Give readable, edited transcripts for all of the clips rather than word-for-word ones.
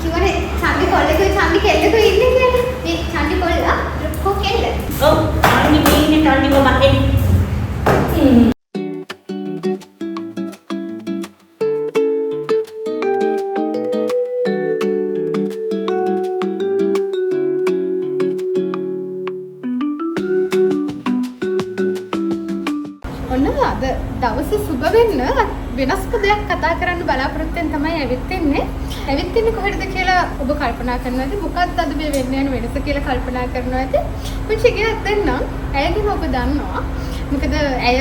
කිව්වනේ චන්දි කොල්ලෙකුයි චන්දි කෙල්ලෙකුයි ඉන්නේ කියලා. මේ චන්දි කොල්ලා කොකෙල්ල. ඔව් චන්දි මේ ඉන්නේ චන්දි මම අද දවසේ සුබ වෙන්න වෙනස්ම දෙයක් කතා කරන්න බලාපොරොත්තු වෙන තමයි ඇවිත් ඉන්නේ. ඇවිත් ඉන්නේ කොහෙද කියලා ඔබ කල්පනා කරනවාද? මොකක්ද අද මේ වෙන්න යන වෙනස කියලා කල්පනා කරනවාද? පුංචි ගියක් දෙන්නම්. ඇයගෙන ඔබ දන්නවා. මොකද ඇය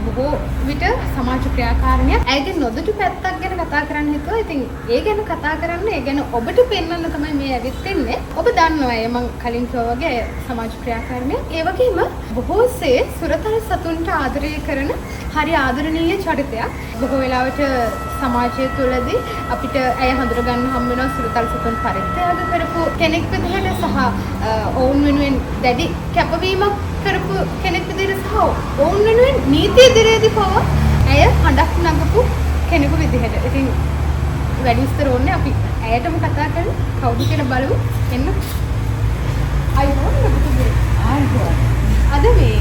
බොහෝ විට සමාජ ක්‍රියාකාරිනියක්. ඇයගේ නොදොටු පැත්තක් ගැන කතා කරන්න හිතුවා. ඉතින් ඒ ගැන කතා කරන්න, ඒ ගැන ඔබට පෙන්වන්න තමයි මේ ඇවිත් ඉන්නේ. ඔබ දන්නවා ඇය මම කලින් කිව්වා වගේ සමාජ ක්‍රියාකාරිනියක්. ඒ වගේම බොහෝසේ සුරතල් සතුන්ට ආදරය කරන හරි ආදරණීය චරිතයක්. බොහෝ වෙලාවට සමාජය තුළදී අපිට ඇය හඳුනගන්න හම් වෙනවා සුරතල් සතුන් පරිත්‍යාග කරපු කෙනෙක් විදිහට සහ ඔවුන් වෙනුවෙන් දැඩි කැපවීමක් කරපු කෙනෙක් විදිහට සහ ඔවුන් වෙනුවෙන් නීති ඉදිරියේදී පවා ඇය හඬක් නගපු කෙනෙකු විදිහට. ඉතින් වැඩි විස්තර ඕනේ අපි ඇයටම කතා කරමු. කවුද කියලා බලමු. එන්න. අයිබෝන් ඔබතුමේ. ආයිබෝන්. අද මේ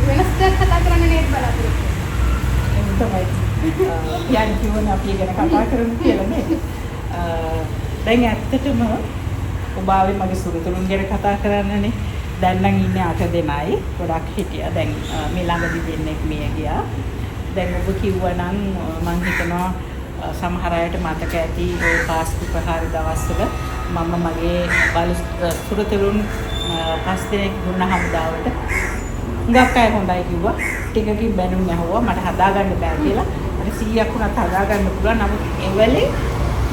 වෙනස් දෙයක් කතා කරන්න නේද බලාපොරොත්තු තමයි. යන් කියවන අපි ගැන කතා කරමු කියලා නේද? දැන් ඇත්තටම ඔබ ආවේ මගේ සුරතලුන් ගැන කතා කරන්නනේ. දැන් නම් ඉන්නේ 8 දෙනයි. ගොඩක් හිටියා. දැන් මේ ළඟදී දෙන්නෙක් මිය ගියා. දැන් ඔබ කිව්වනම් මම හිතනවා සමහර අයට මතක ඇති ওই පාස්කු ප්‍රහාර දවස්වල මම මගේ බලු සුරතලුන් 5 දෙනෙක් දුන්න හමුදාවට හුඟක් අය හොඳයි කිව්වා. ටිකකින් බැනුම් ඇහුවා. මට හදාගන්න බෑ කියලා. අර 100ක් වුණත් හදාගන්න පුළුවන්. නමුත් එවලේ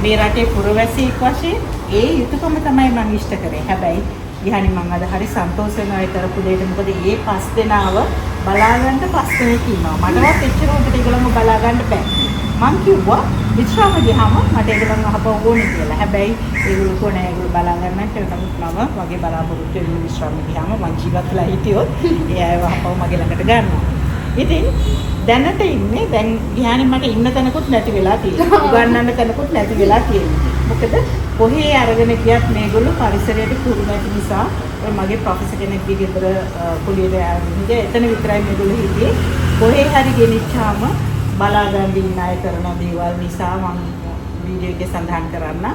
මේ රටේ පුරවැසියෙක් වශයෙන් ඒ යුතුයකම තමයි මම ඉෂ්ට කරේ. හැබැයි ඉහණි මම අද හරි සන්තෝෂ වෙනවා ඒ කරපු දෙයට. මොකද මේ 5 දෙනාව බලාගන්න 5 දෙනෙක් ඉන්නවා. මටවත් එච්චර උඩට ඒගොල්ලෝම බලාගන්න බෑ. මං කිව්වා විශ්‍රාම ගියාම මට ඒගොල්ලන් අහපව ඕනේ කියලා. හැබැයි ඒගොල්ලෝ කොහොනේ ඒගොල්ලෝ බලා ගන්න කියලා නමුත් මම වගේ බලාපොරොත්තු වෙන විශ්‍රාම ගියාම මං ජීවත්ලා හිටියොත් ඒ අයව අහපව මගේ ළඟට ගන්නවා. ඉතින් දැනට ඉන්නේ දැන් ගියානේ මට ඉන්න තැනකුත් නැති වෙලා තියෙනවා. උගන්නන්න තැනකුත් නැති වෙලා තියෙනවා. මොකද කොහේ අරගෙන ගියත් මේගොල්ලෝ පරිසරයට කුරු නැති නිසා ඔය මගේ ප්‍රොෆෙසර් කෙනෙක්ගේ ගෙදර කුලියට ආවිත් එතන විතරයි මේගොල්ලෝ හිටියේ. කොහේ හරි ගෙනිච්චාම බලාගන්න ඉන්න අය කරන දේවල් නිසා මම වීඩියෝ එකේ සඳහන් කරන්න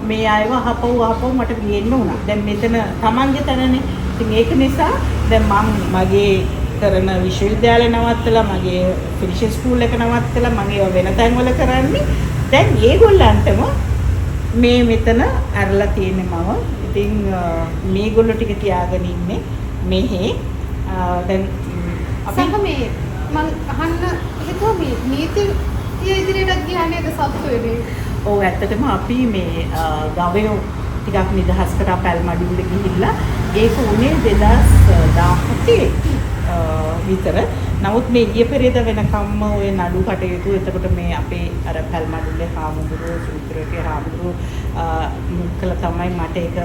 මේ අයව අහපව මට ගේන්න උනා. දැන් මෙතන Tamange තැනනේ. ඉතින් ඒක නිසා දැන් මම මගේ කරන විශ්වවිද්‍යාලය නවත්තලා මගේ ෆිනිෂින් ස්කූල් එක නවත්තලා මම ඒව වෙන තැන්වල කරන්නේ. දැන් ඒගොල්ලන්ටම මේ මෙතන අරලා තියෙන්නේ මම. ඉතින් මේගොල්ලෝ ටික තියාගෙන ඉන්නේ මෙහෙ. දැන් අපි මේ මං අහන්න හිතුවා මේ නීති ඉදිරියට ගියා නේද සතුටු වෙන්නේ. ඔව් ඇත්තටම අපි මේ ගවයෝ ටිකක් නිදහස් කරා පැල්මඩුල්ල ගිහිල්ලා ඒක උනේ 2017 විතර. නමුත් මේ ඊයේ පෙරේද වෙනකම්ම ওই නඩු කටයුතු එතකොට මේ අපේ අර පැල්මඩුල්ලේ හාමුදුරුවෝ සුත්‍රයේ හාමුදුරුවෝ මුකල තමයි මට ඒක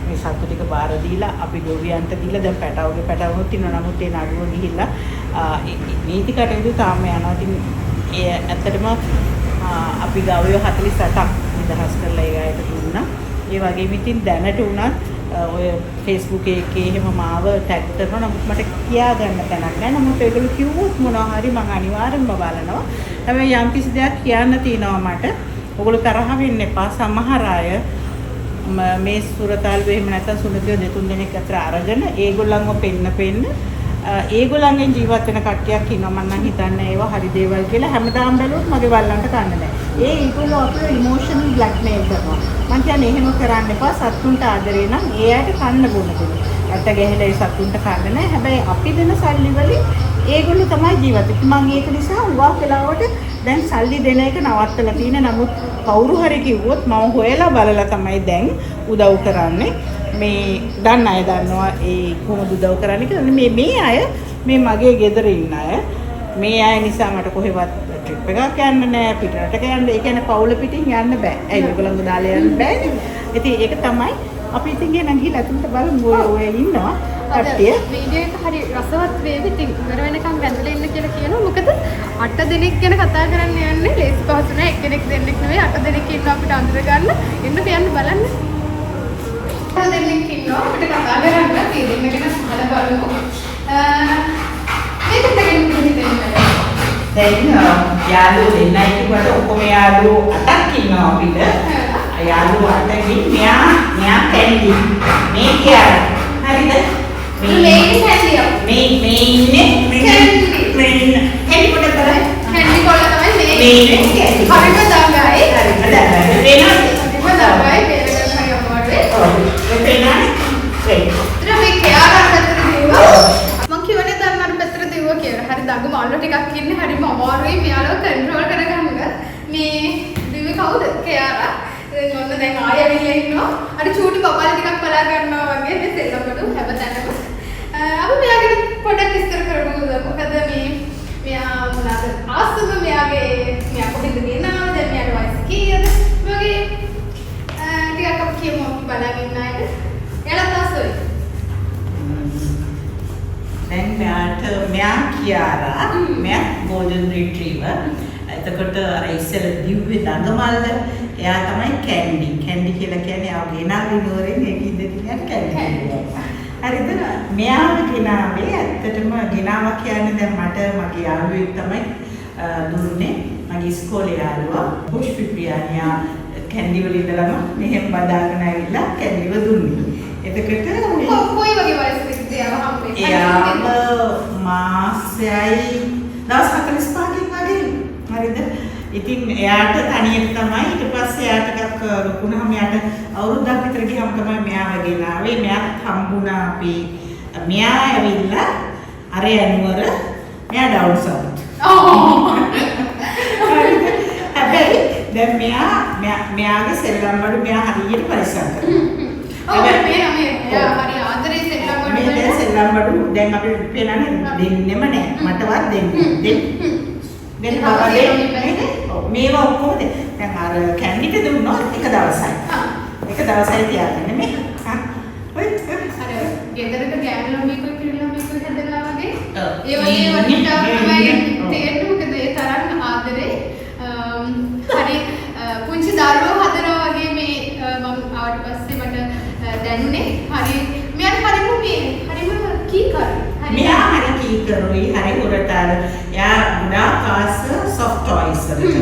මේ සතු ටික බාර දීලා අපි ගොවියන්ට දීලා දැන් පැටවුනුත් ඉන්නවා. නමුත් ඒ නඩුව ගිහිල්ලා නීති කටයුතු තාම යනවා. ඉතින් ඒ ඇත්තටම අපි ගවයෝ 48ක් නිදහස් කරලා ඒ අයට දුන්නා. ඒ වගේම ඉතින් දැනට උනත් ඔය Facebook එකේ එහෙම මාව ටැග් කරනවා. නමුත් මට කියා ගන්න තැනක් නැහැ. නමුත් ඒගොල්ලෝ කිව්වොත් මොනවා හරි මම අනිවාර්යෙන්ම බලනවා. හැබැයි යම් කිසි දෙයක් කියන්න තියෙනවා මට. ඔයගොල්ලෝ තරහ වෙන්න එපා. සමහර අය මේ සුරතල්ව එහෙම නැත්නම් සුනතිය දෙතුන් දෙනෙක් අතර අරගෙන ඒගොල්ලන්ව පෙන්න ඒගොල්ලන්ගෙන් ජීවත් වෙන කට්ටියක් ඉන්නවා. මම නම් හිතන්නේ ඒවා හරි දේවල් කියලා. හැමදාම බැලුවොත් මගේ වල්ලන්ට කන්න නැහැ. ඒගොල්ලෝ අපිව ඉමෝෂනල් බ්ලැක්මේල් කරනවා. මං කියන්නේ එහෙම කරන්න එපා. සතුන්ට ආදරේ නම් ඒ අයට කන්න බොන්න දෙන්න. ඇත්ත ගැහලා ඒ සතුන්ට කන්න නැහැ. හැබැයි අපි දෙන සල්ලි වලින් ඒගොල්ලෝ තමයි ජීවත් වෙන්නේ. මං ඒක නිසා උවා වෙලාවට දැන් සල්ලි දෙන එක නවත්තලා තියෙන. නමුත් කවුරු හරි කිව්වොත් මම හොයලා බලලා තමයි දැන් උදව් කරන්නේ. මේ දන්න අය දන්නවා ඒ කොහොමද උදව් කරන්නේ කියලා. මේ අය මේ මගේ ගෙදර ඉන්න අය. මේ අය නිසා මට කොහෙවත් ට්‍රිප් එකක් යන්න නෑ. පිටරටක යන්න. ඒ කියන්නේ පවුල පිටින් යන්න බෑ. ඒ ඒගොල්ලන්ව දාලා යන්න බෑනේ. ඉතින් ඒක තමයි අපි ඉතින් ගෙන ගිහලා අතුන්ට බලමු ඔය ඉන්නවා. කට්ටිය. වීඩියෝ එක හරි රසවත් වේවි. ඉතින් ඉවර වෙනකම් වැඳලා ඉන්න කියලා කියනවා. මොකද 8 දෙනෙක් ගැන කතා කරන්න යන්නේ ලේසි පහසු නෑ. එක්කෙනෙක් දෙන්නෙක් නෙවෙයි 8 දෙනෙක් ඉන්නවා අපිට අඳුර ගන්න. එන්න කියන්න බලන්න. 8 දෙනෙක් ඉන්නවා අපිට කතා කරන්න. මේ දෙන්න ගැන අහලා බලමු. මේකට ගෙන්න හිතෙන්නේ. දැන් යාළුවෝ දෙන්නයි කිව්වට ඔක්කොම යාළුවෝ 8ක් ඉන්නවා අපිට. යාළුවෝ 8කින් මෙයා කැන්ඩි. මේ කියාර. හරිද? මේ කැන්ඩි. මේ ඉන්නේ කැන්ඩි කොට කරා. කැන්ඩි කොල්ල තමයි මේ. මේ ඉන්නේ කැන්ඩි. හරිම දඟයි. හරිම දඟයි. වෙනවා. හරිම දඟයි. බේරගන්න හරි අමාරුයි. ඔව්. වෙනවා. වෙයි. ඉතින් මේ කියාර පැත්තට දිව්වා. මං කියවනේ දැන් මම පැත්තට දිව්වා කියලා. හරි දඟ මාළු ටිකක් ඉන්නේ. හරිම අමාරුයි මෙයාලව කන්ට්‍රෝල් කරගන්න. මේ දිව්වේ කවුද? කියාරා. ඔන්න දැන් ආයෙ ඇවිල්ලා ඉන්නවා. අර චූටි බබල් ටිකක් බලා ගන්නවා වගේ මේ සෙල්ලම්බඩු හැමතැනම. අපි මෙයාගේ පොඩ්ඩක් විස්තර කරමුද? මොකද මෙයා මොනවාද ආසම මෙයා කොහෙන්ද ගියනවද? දැන් මෙයාගේ වයස කීයද? වගේ ටිකක් අපි කියමු අපි බලාගෙන ඉන්න අයට. එයාලා තාසොයි. දැන් මෙයා කියාරා. මෙයා golden retriever. එතකොට ඉස්සෙල් දිව්වේ දඟමල්ද එයා තමයි කැන්ඩි. කැන්ඩි කියලා කියන්නේ ආව ගෙනාවේ නෝරෙන් ඒක ඉඳි කියන්නේ කැන්ඩි. හරිද? මෙයාව ගෙනාවේ ඇත්තටම ගෙනාවා කියන්නේ දැන් මට මගේ යාළුවෙක් තමයි දුන්නේ. මගේ ඉස්කෝලේ යාළුවා පුෂ්පිප්‍රියානියා කැන්ඩි වල ඉඳලම මෙහෙම බදාගෙන ඇවිල්ලා කැන්ඩිව දුන්නේ. එතකොට කොයි වගේ වයසකද එයාව හම්බෙන්නේ? එයාව මාසයයි දවස් 45කින් වගේ. හරිද? ඉතින් එයාට තනියට තමයි ඊට පස්සේ එයාට ටිකක් ලොකුනහම එයාට අවුරුද්දක් විතර ගියාම තමයි මෙයාව ගෙනාවේ. මෙයාත් හම්බුණා අපි. මෙයා ඇවිල්ලා අර යනුවර මෙයා ඩවුන් සවුත්. හැබැයි දැන් මෙයාගේ සෙල්ලම්බඩු මෙයා හරියට පරිස්සම් කරනවා. මෙයා හරි ආදරේ සෙල්ලම්බඩු. මේ සෙල්ලම්බඩු දැන් අපි පේනනේ දෙන්නෙම නෑ. මටවත් දෙන්නේ. දැන් බබා දෙන්නේ. මේවා ඔක්කොම දැන් අර කැන්ඩිට දුන්නොත් එක දවසයි. එක දවසයි තියාගන්න මේ. ඔය අර ගෙදරක ගෑනු ළමයෙකුයි පිරිමි ළමයෙකුයි හැදලා වගේ. ඒ වගේ වටිනා තමයි තේරෙන්නේ. මොකද ඒ තරම් ආදරේ. හරි පුංචි දරුවෝ හදනවා වගේ මේ මම ආවට පස්සේ මට දැනුනේ. හරි මෙයා හරිම කීකරු. මෙයා හරි කීකරුයි හරි උරටාර. එයා ගොඩාක් ආස soft toys වලට.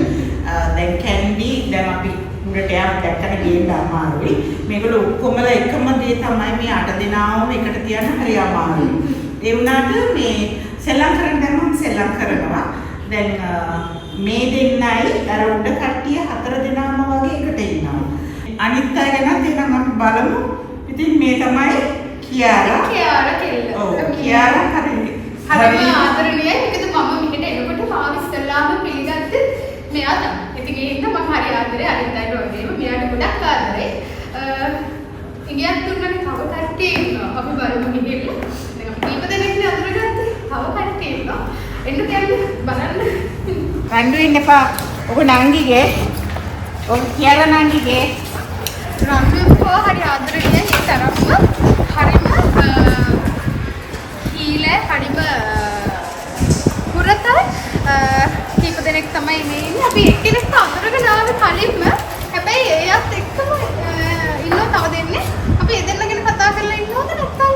දැන් කැන්ඩි දැන් අපි උඩට යාම දැක්කම ගේන්න අමාරුයි. මේගොල්ලෝ ඔක්කොමලා එකම දේ තමයි මේ 8 දෙනාම එකට තියන්න හරි අමාරුයි. ඒ වුණාට මේ සෙල්ලම් කරන්න දැම්මම සෙල්ලම් කරනවා. දැන් මේ දෙන්නයි අර උඩ කට්ටිය 4 දෙනාම වගේ එකට ඉන්නවා. අනිත් අය ගැනත් එහෙනම් අපි බලමු. ඉතින් මේ තමයි කියාරා කෙල්ල. ඔව් කියාරා හරියි. හරිම ආදරණීයයි. මොකද මම මෙහෙට එනකොට මාව ඉස්සල්ලාම පිළිගත්තේ මෙයා තමයි. ඉතින් ඒ හින්දා මම හරි ආදරේ අනිත් අයට වගේම මෙයාට ගොඩක් ආදරේ. ඉගියක් තුනනේ තව කට්ටිය ඉන්නවා. අපි බලමු ගිහිල්ලා. දැන් අපි කීප දෙනෙක්නේ අඳුරගත්තේ. තව කට්ටිය ඉන්නවා. එන්න කියන්නේ බලන්න. කණ්ඩු ඉන්න එපා. ඔබ නංගිගේ. ඔබ කියාරා නංගිගේ. රන්දුකෝ හරි ආදරණීයයි. ඒ තරම්ම හරිම හීලේ හරිම පුරතයි. කීප දෙනෙක් තමයි මේ ඉන්නේ. අපි එක්කෙනෙක් අඳුරගෙන ආවේ කලින්ම. හැබැයි එයාත් එක්කම ඉන්නව තව දෙන්නේ. අපි ඒ දෙන්න ගැන කතා කරලා ඉන්නවද නැත්නම්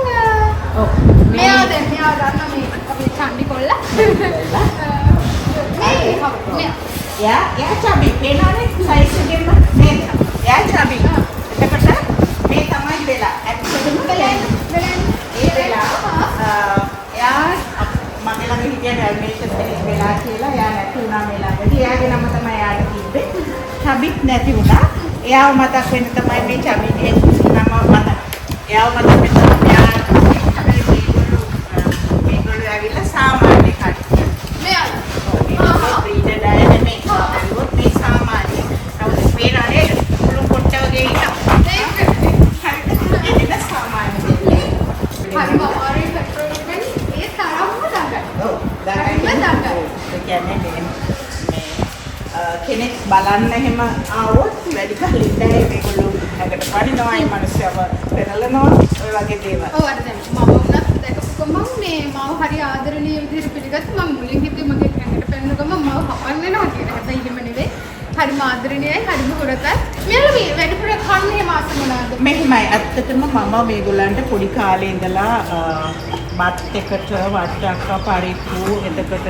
ඔව් මෙයා ගන්න මේ අපේ චන්ඩි කොල්ලා. යා චබි පේනවනේ සයිස් එකෙන්ම නේද? යා චබි. එතකොට මේ තමයි වෙලා. ඇත්තටම ඒ වෙලා යා මගේ ළඟ හිටිය ඩැල්මේෂන් කෙනෙක් වෙලා කියලා යා නැති වුණා මේ ළඟදී. එයාගේ නම තමයි යාට කිව්වේ. චබිත් නැති වුණා. එයාව මතක් වෙන්න තමයි මේ චබිගේ නම මතක්. එයාව මතක් වෙන්න යා මේගොල්ලෝ ඇවිල්ලා සාමාන්‍ය කට්ටිය. මෙයා බ්‍රීඩර් ඩයන මේ කවුරුත් මේ සාමාන්‍ය. කවුරුත් පේනනේ මුළු කොට්ට වගේ ඉන්නවා. ඒක සාමාන්‍ය දෙන්නේ. හරිම අමාරුයි පෙට්‍රෝල් එකෙන් ඒ තරම්ම දඟයි. ඔව් දඟයි. ඒ කියන්නේ මේ කෙනෙක් බලන්න එහෙම ආවොත් වැඩි කලින් දැයි මේගොල්ලෝ නැගට පනිනවා ඒ මිනිස්සුව පෙරලනවා ඔය වගේ දේවල්. ඔව් අර දැන් මම වුණත් දැකපු ගමන් මේ මාව හරි ආදරණීය විදිහට පිළිගත්ත මම මුලින් හිතුවේ මගේ ඇඟට පැනන ගමන් මාව හපන්න වෙනවා කියලා. හැබැයි එහෙම නෙවෙයි. හරිම ආදරණීයයි හරිම හොරතයි. මෙයාලා මේ වැඩිපුර කන්නේ මාස මොනවාද? මෙහෙමයි ඇත්තටම මම මේගොල්ලන්ට පොඩි කාලේ ඉඳලා බත් එකට වට්ටක්ක පරිප්පු එතකොට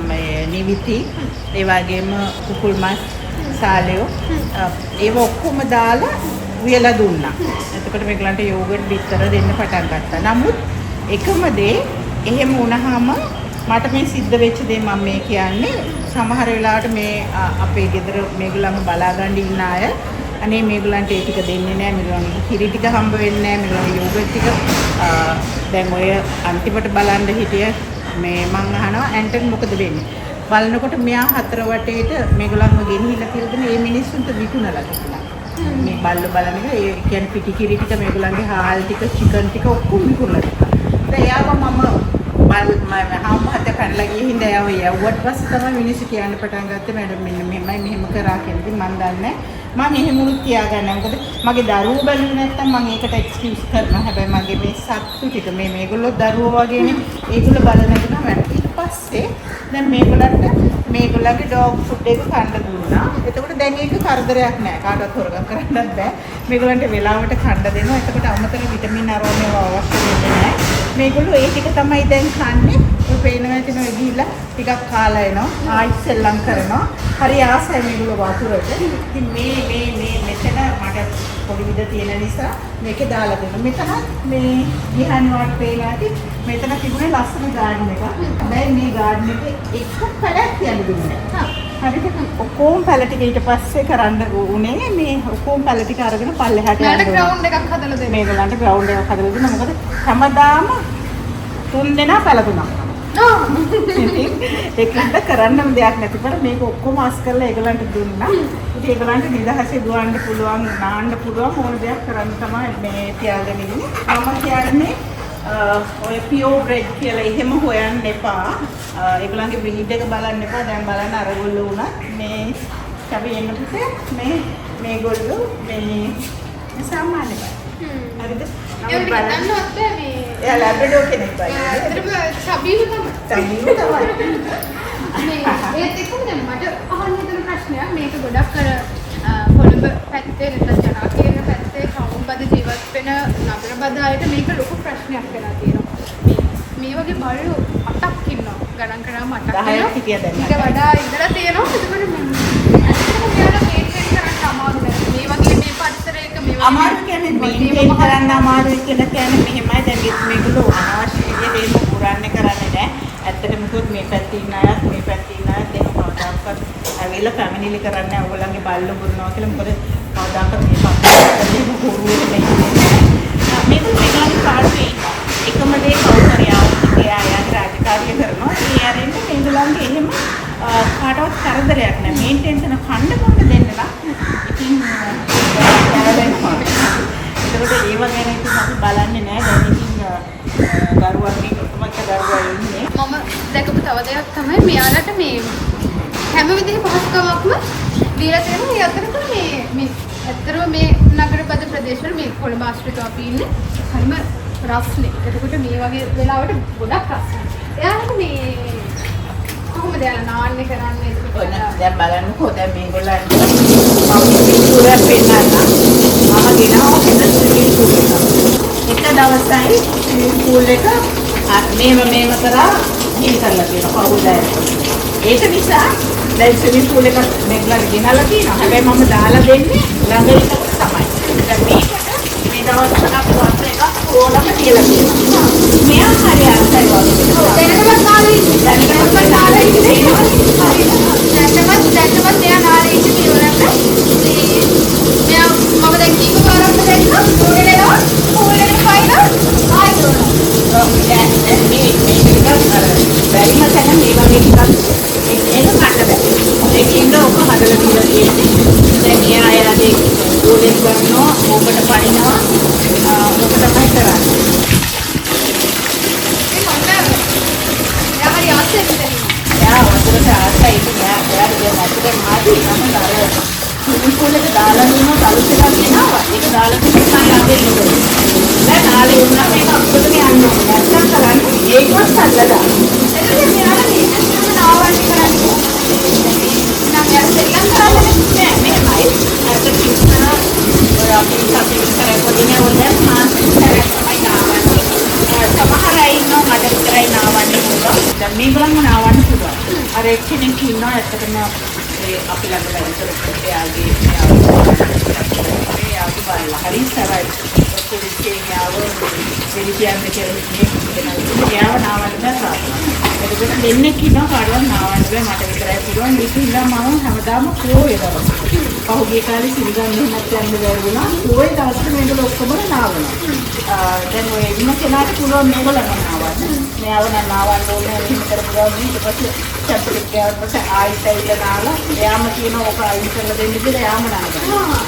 මේ නිවිති ඒ වගේම කුකුල් මස් සාලයෝ ඒව ඔක්කොම දාලා වියලා දුන්නා. එතකොට මේගොල්ලන්ට යෝගට් බිත්තර දෙන්න පටන් ගත්තා. නමුත් එකම දේ එහෙම වුණාම මට මේ සිද්ධ වෙච්ච දේ මම මේ කියන්නේ සමහර වෙලාවට මේ අපේ ගෙදර මේගොල්ලන්ව බලා ගන්න ඉන්න අය අනේ මේගොල්ලන්ට ඒ ටික දෙන්නේ නැහැ මේගොල්ලන්ගේ කිරි ටික හම්බ වෙන්නේ නැහැ මේගොල්ලන්ගේ යෝගට් ටික දැන් ඔය අන්තිමට බලන්න හිටිය මේ මං අහනවා ඇන්ටන් මොකද වෙන්නේ බලනකොට මෙයා හතර වටේට මේගොල්ලන්ව ගෙනහිලා කියලා දෙන මේ මිනිස්සුන්ට විකුණලා තිබුණා මේ බල්ල බලන එක ඒ කියන්නේ පිටි කිරි ටික මේගොල්ලන්ගේ හාල් ටික චිකන් ටික ඔක්කොම විකුණලා තිබුණා දැන් එයාව මම හම්බහත පැනලා ගිහින් හින්දා යව යවුවට පස්සේ තමයි මිනිස්සු කියන්න පටන් ගත්තේ මැඩම් මෙන්න මෙහෙමයි මෙහෙම කරා කියලා. ඉතින් මම දන්නේ මම එහෙමුත් තියාගන්න. මොකද මගේ දරුවෝ බැලුවේ නැත්තම් මම ඒකට එක්ස්කියුස් කරනවා. හැබැයි මගේ මේ සත්තු ටික මේගොල්ලෝ දරුවෝ වගේනේ. ඒගොල්ලෝ බලන එක තමයි. ඊට පස්සේ දැන් මේගොල්ලන්ගේ ඩොග් ෆුඩ් එක කන්න දුන්නා. එතකොට දැන් ඒක කරදරයක් නෑ. කාටවත් හොරගම් කරන්නත් බෑ. මේගොල්ලන්ට වෙලාවට කන්න දෙනවා. එතකොට අමතර විටමින් අරෝමේ අවශ්‍ය වෙන්නේ නෑ. මේගොල්ලෝ ඒ ටික තමයි දැන් කන්නේ. ඔය පේනවා ඇතින ඔය ගිහිල්ලා ටිකක් කාලා එනවා. ආයිත් සෙල්ලම් කරනවා. හරි ආසයි මේගොල්ලෝ වතුරට. ඉතින් මේ මෙතන මට පොඩි විද තියෙන නිසා මේකේ දාලා දෙනවා. මෙතන මේ ගිහන් වට පේනවා ඇති. මෙතන තිබුණේ ලස්සන ගාඩන් එකක්. හැබැයි මේ ගාඩන් එකේ එක පැලක් තියන්න දුන්නේ නැහැ. හරිද? ඔක්කොම පැල ටික ඊට පස්සේ කරන්න උනේ මේ ඔක්කොම පැල ටික අරගෙන පල්ලෙහාට යන්න. මට ග්‍රවුන්ඩ් එකක් හදලා දෙන්න. මේගොල්ලන්ට ග්‍රවුන්ඩ් එකක් හදලා දුන්නා. මොකද හැමදාම 3 දෙනා පැල තුනක්. ඉතින් ඒකට කරන්නම දෙයක් නැතිවට මේක ඔක්කොම අස් කරලා ඒගොල්ලන්ට දුන්නා. ඉතින් ඒගොල්ලන්ට නිදහසේ දුවන්න පුළුවන්, නාන්න පුළුවන් ඕන දෙයක් කරන්න තමයි මේ තියාගෙන ඉන්නේ. මම කියන්නේ ඔය පියෝ බ්‍රෙඩ් කියලා එහෙම හොයන්න එපා. ඒගොල්ලන්ගේ බ්‍රීඩ් එක බලන්න එපා. දැන් බලන්න අරගොල්ලෝ උනත් මේ කවි එන්න පුතේ මේගොල්ලෝ මේ සාමාන්‍ය බයි. හරිද? ඒක හිතන්නවත් මේ එයා ලැබ්‍රඩෝර් කෙනෙක් වගේ. ඇත්තටම චබීව තමයි. චබීව තමයි. මේ ඒත් එක්කම දැන් මට අහන්න හිතෙන ප්‍රශ්නයක් මේක ගොඩක් අර කොළඹ පැත්තේ නැත්නම් ජනාකීර්ණ පැත්තේ කවුරුබද ජීවත් වෙන නගර බදායට මේක ලොකු ප්‍රශ්නයක් වෙලා තියෙනවා. මේ වගේ බල්ලෝ 8ක් ඉන්නවා. ගණන් කරාම 8ක් 10ක් හිටියා දැන්. ඊට වඩා ඉඳලා තියෙනවා. ඒකවල ඇත්තටම මෙයාලා මේන්ටේන් කරන්න අමාරු නේද? මේ වගේ මේ පරිසරයක මේ වගේ අමාරු කියන්නේ මේන්ටේන් කරන්න අමාරුයි කියලා කියන්නේ මෙහෙමයි දැන් මේගොල්ලෝ අනවශ්‍ය විදිහට ඒක පුරන්නේ කරන්නේ නැහැ. ඇත්තටම කිව්වොත් මේ පැත්තේ ඉන්න අයත් මේ පැත්තේ ඉන්න අයත් එහෙම කවදාකවත් ඇවිල්ලා ෆැමිලිලි කරන්නේ නැහැ. ඕගොල්ලන්ගේ බල්ලෝ පුරනවා කියලා මොකද කවදාකවත් මේ පස්සේ හොරුවෙන්නේ නැහැ. මේගොල්ලන්ගේ කාර්යයේ එකම දේ කවුරුහරි ආයාගේ රාජකාරිය කරනවා. ඒ ආරෙන්න මේගොල්ලන්ගේ එහෙම කාටවත් කරදරයක් නැහැ. මේන්ටේන් කරන කන්න බොන්න දෙන්න නම් ඉතින් ඒකට ඒව ගැන ඉතින් අපි බලන්නේ නැහැ. දැන් ඉතින් දරුවන්ගේ කොතමක දරුවා ඉන්නේ. මම දැකපු තව දෙයක් තමයි මෙයාලට මේ හැම විදිහේ පහසුකමක්ම දීලා තියෙනවා. ඒ අතරතුර මේ ඇත්තටම මේ නගරබද ප්‍රදේශවල මේ කොළඹ ආශ්‍රිතව අපි ඉන්නේ හරිම රස්නේ. එතකොට මේ වගේ වෙලාවට ගොඩක් රස්නේ. එයාලට මේ කොහොමද යාලා නාන්නේ කරන්නේ? ඔන්න දැන් බලන්නකෝ දැන් මේගොල්ලන් මම පිටුරක් පෙන්නන්න මම ගෙනාව හෙන ස්විමින් පූල් එක. එක දවසයි ස්විමින් පූල් එක මේව කරා ඉන් කරලා තියෙනවා පවුල් දැන්. ඒක නිසා දැන් ස්විමින් පූල් එක මේගොල්ලන් ගෙනලා තියෙනවා. හැබැයි මම දාලා දෙන්නේ ළඟ එක තමයි. දැන් මේකට මේ දවස් තුනක් වස්ස එක ඕනම කියලා තියෙනවා. මෙයා හරි අර්ථයි වගේ. දැනටවත් නාලේ ඉන්නේ. දැනටවත් නාලේ ඉන්නේ. දැනටවත් එයා නාලේ ඉන්නේ පියවරක්. මෙයා මම දැන් කීක පාරක්ද දැක්කා. පොඩේනවා. පොඩේට පයින්නවා. ආයෙත් දුවනවා. දැන් මේ ටිකක් බැරිම තැන මේ වගේ ටිකක් ඒක කන්න බෑ. ඒකින්ද ඔක හදලා තියලා තියෙන්නේ. දැන් එයා එයාගේ ගෝලෙන් කරනවා ඕකට පනිනවා ඕක තමයි කරන්නේ. ඒ මොනවා? එයා හරි ආසෙත් එයා වතුරට ආසයි ඉතින් එයාට දැන් වතුරේ මාදි නම් අර ස්විමින් පූල් එක දාලා දුන්නා තලුසලා ගෙනාවා. ඒක දාලා ඉතින් ඔය මාසෙකට තමයි නාවන්නේ. සමහර අය ඉන්නවා මට විතරයි නාවන්න පුළුවන්. දැන් මේගොල්ලන්ම නාවන්න පුළුවන්. අර එක්කෙනෙක් ඉන්නවා ඇත්තටම අපි ළඟ වැඩ කරපු එයාගේ බලලා හරි සරයි. පොලිසියෙන් යාව දෙවියන් දෙකේ යාව නාවන්න බෑ. එතකොට දෙන්නෙක් ඉන්නවා කාටවත් නාවන්න බෑ මට විතරයි පුළුවන්. මේක ඉඳලා මම හැමදාම ෆ්ලෝ එකක්. පහුගිය කාලේ සිරිගන්න එහෙමත් යන්න බැරි වුණා. ෆ්ලෝ එක අවශ්‍ය මේගොල්ලෝ ඔක්කොම නාවනවා. දැන් ඔය ඉන්න කෙනාට පුළුවන් මේගොල්ලෝ නාවන්න. මෙයාව නාවන්න ඕනේ එහෙම කරපුවා ඊට පස්සේ චැප්ටර් ගියාට පස්සේ ආයෙත් ඇවිල්ලා නාලා එයාම කියනවා ඔක අයින් කරලා දෙන්න කියලා එයාම නානවා.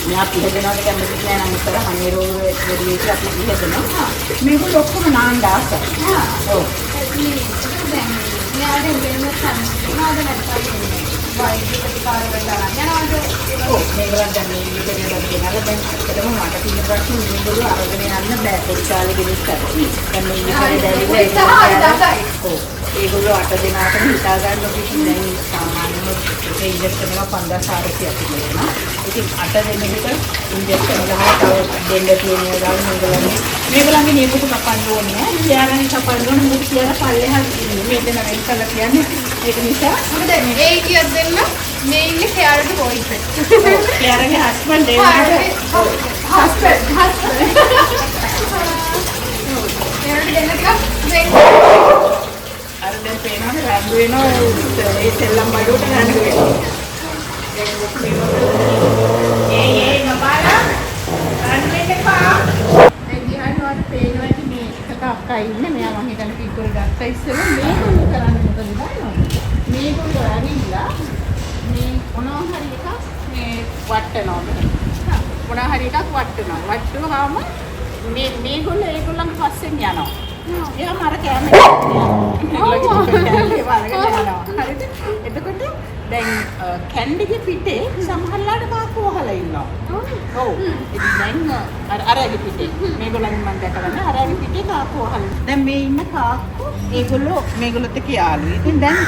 මෙයා පිළිදෙනවට කැමති නෑ නම් ඉතල හනිරෝල් වෙඩි එක අපි පිළිදෙනවා. මේගොල්ලෝ ඔක්කොම නාන්න ආසයි. ඔව්. දැන් මෙයාට වෙනම සම්මාද නැත්නම් වයිඩ් ප්‍රතිකාර වෙලා යනවාද? ඔව් මේගොල්ලන් දැන් මේ විදිහට ගෙනල්ලා දැන් ඇත්තටම මට තියෙන ප්‍රශ්නේ මේගොල්ලෝ අරගෙන යන්න බෑ පොඩ්ඩාලේ ගෙනිච්ච කරේ. දැන් මේ ඉන්නේ දැවිලා ඔව් ඒගොල්ලෝ 8 දිනකට හිතා ගන්න කිසි දැන් සාමාන්‍යම ඒ ඉන්ජෙක්ෂන් එක 5600ක් තියෙනවා. ඉතින් 8 දිනකට ඉන්ජෙක්ෂන් ගහලා තව දෙන්න තියෙන ඒවා මේගොල්ලන්ගේ නියපොතු කපන්න ඕනේ නෑ. ක්‍රියාරණි කපන්න ඕනේ. මුත් කියලා පල්ලෙහා ඉන්නේ. මේ දෙන වෙන් කරලා කියන්නේ ඒක නිසා මොකද ඒ කියත් දෙන්න මේ ඉන්නේ කෙයාරගේ බොයිස් එක. ක්‍රියාරගේ හස්බන්ඩ් හස්බන්ඩ් එයාට දෙන්න ටිකක් වෙන් අර දැන් පේනවනේ රණ්ඩු වෙනවා ඒ සෙල්ලම් බඩුවට රණ්ඩු වෙනවා. ඒ නපාලා රණ්ඩු වෙන්න එපා. ඒ දිහාට පේනවා ඉතින් මේ එක අක්කා ඉන්නේ මෙයා මම හිතන්නේ පිටුල් ගත්තා ඉස්සෙල්ලා මේගොල්ලෝ කරන්නේ මොකද දන්නවද? මේගොල්ලෝ ඇවිල්ලා මේ මොනවා හරි එකක් මේ වට්ටනවා. මොනවා හරි එකක් වට්ටනවා. වට්ටුවාම මේගොල්ලෝ ඒගොල්ලන් පස්සෙන් යනවා. එයා මාර කැමරේ හරිද? එතකොට දැන් කැන්ඩිගේ පිටේ සමහරලාට කාක්කු වහලා ඉන්නවා. ඔව්. ඉතින් දැන් අරගේ පිටේ මේගොල්ලන් මම දැකලා නෑ අරගේ පිටේ කාක්කු වහලා. දැන් මේ ඉන්න කාක්කු මේගොල්ලොත් එක්ක යාළුවෝ. ඉතින් දැන්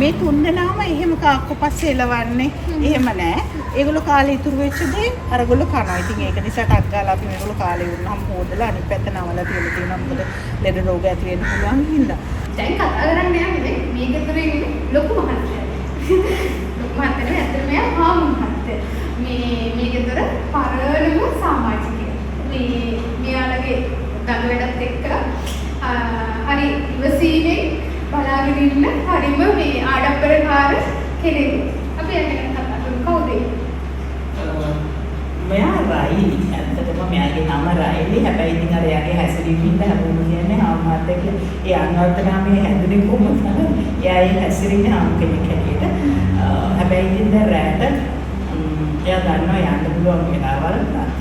මේ තුන් දෙනාම එහෙම කාක්කු පස්සේ එලවන්නේ එහෙම නෑ. ඒගොල්ලෝ කාලේ ඉතුරු වෙච්ච දේ අරගොල්ලෝ කනවා. ඉතින් ඒක නිසා ටක් ගාලා අපි මේගොල්ලෝ කාලේ වුණාම හොදලා අනිත් පැත්ත නවලා තියලා තියෙනවා. මොකද ලෙඩ රෝග ඇති වෙන්න පුළුවන් හින්දා. දැන් කතා කරන්නේ යන්නේ මේ ගෙදර ඉන්නේ ලොකු මහත්තයා. ලොකු මහත්තයා නෙවෙයි ඇත්තටම මෙයා හාමු මහත්තයා. මේ ගෙදර පරණම සමාජිකයෙක්. මෙයාලගේ දඟ වැඩත් එක්ක හරි ඉවසීමෙන් බලාගෙන ඉන්න හරිම මේ ආඩම්බරකාර කෙනෙක්. අපි යන්නේ කතා කරමු කවුද? මෙයා රයිලි. ඇත්තටම මෙයාගේ නම රයිලි. හැබැයි ඉතින් අර එයාගේ හැසිරීමින්ද හැමෝම කියන්නේ හාමුදුරුවෝ කියලා. ඒ අන්වර්ථ නාමයේ හැදුනේ කොහොමද? එයා ඒ හැසිරීමේ හාමු කෙනෙක් හැටියට. හැබැයි ඉතින් දැන් රැට එයා දන්නවා යන්න පුළුවන් වෙලාවල්.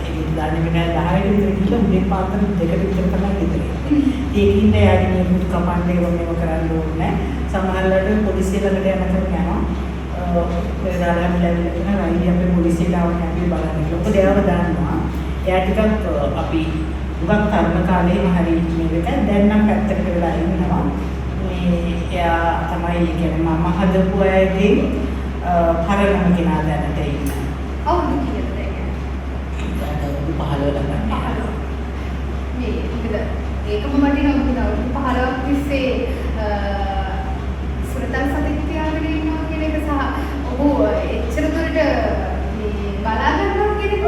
ඒක දන්නේ නැහැ 10 විතර ගිහලා උදේ පාන්දර 2 විතර තමයි ගෙදර. ඒකින්ද එයාගේ නියමිත කමාන්ඩ් එක වගේ කරන්න ඕනේ. සමහරවිට පොලිසිය ළඟට යනකොට යනවා. වෙලාවල් ලැබෙන්න රයිලි අපේ පොලිසියට ආවම අපි බලන්නේ. මොකද එයාව දන්නවා. එයා ටිකක් අපි උගක් තරුණ කාලේම හරි මේක දැන් නම් පැත්තකට වෙලා ඉන්නවා. මේ එයා තමයි කියන්නේ මම හදපු අයගේ පරණම කෙනා දැනට ඉන්නේ. අවුරුදු කීයද කියන්නේ? 15 ළඟ. මේ මොකද ඒකම වටිනවා මොකද අවුරුදු 15ක් තිස්සේ සුරතල් සතෙක් තියාගෙන ඉන්නවා කියන එක සහ ඔහු එච්චර දුරට මේ බලා ගන්නවා කියන එක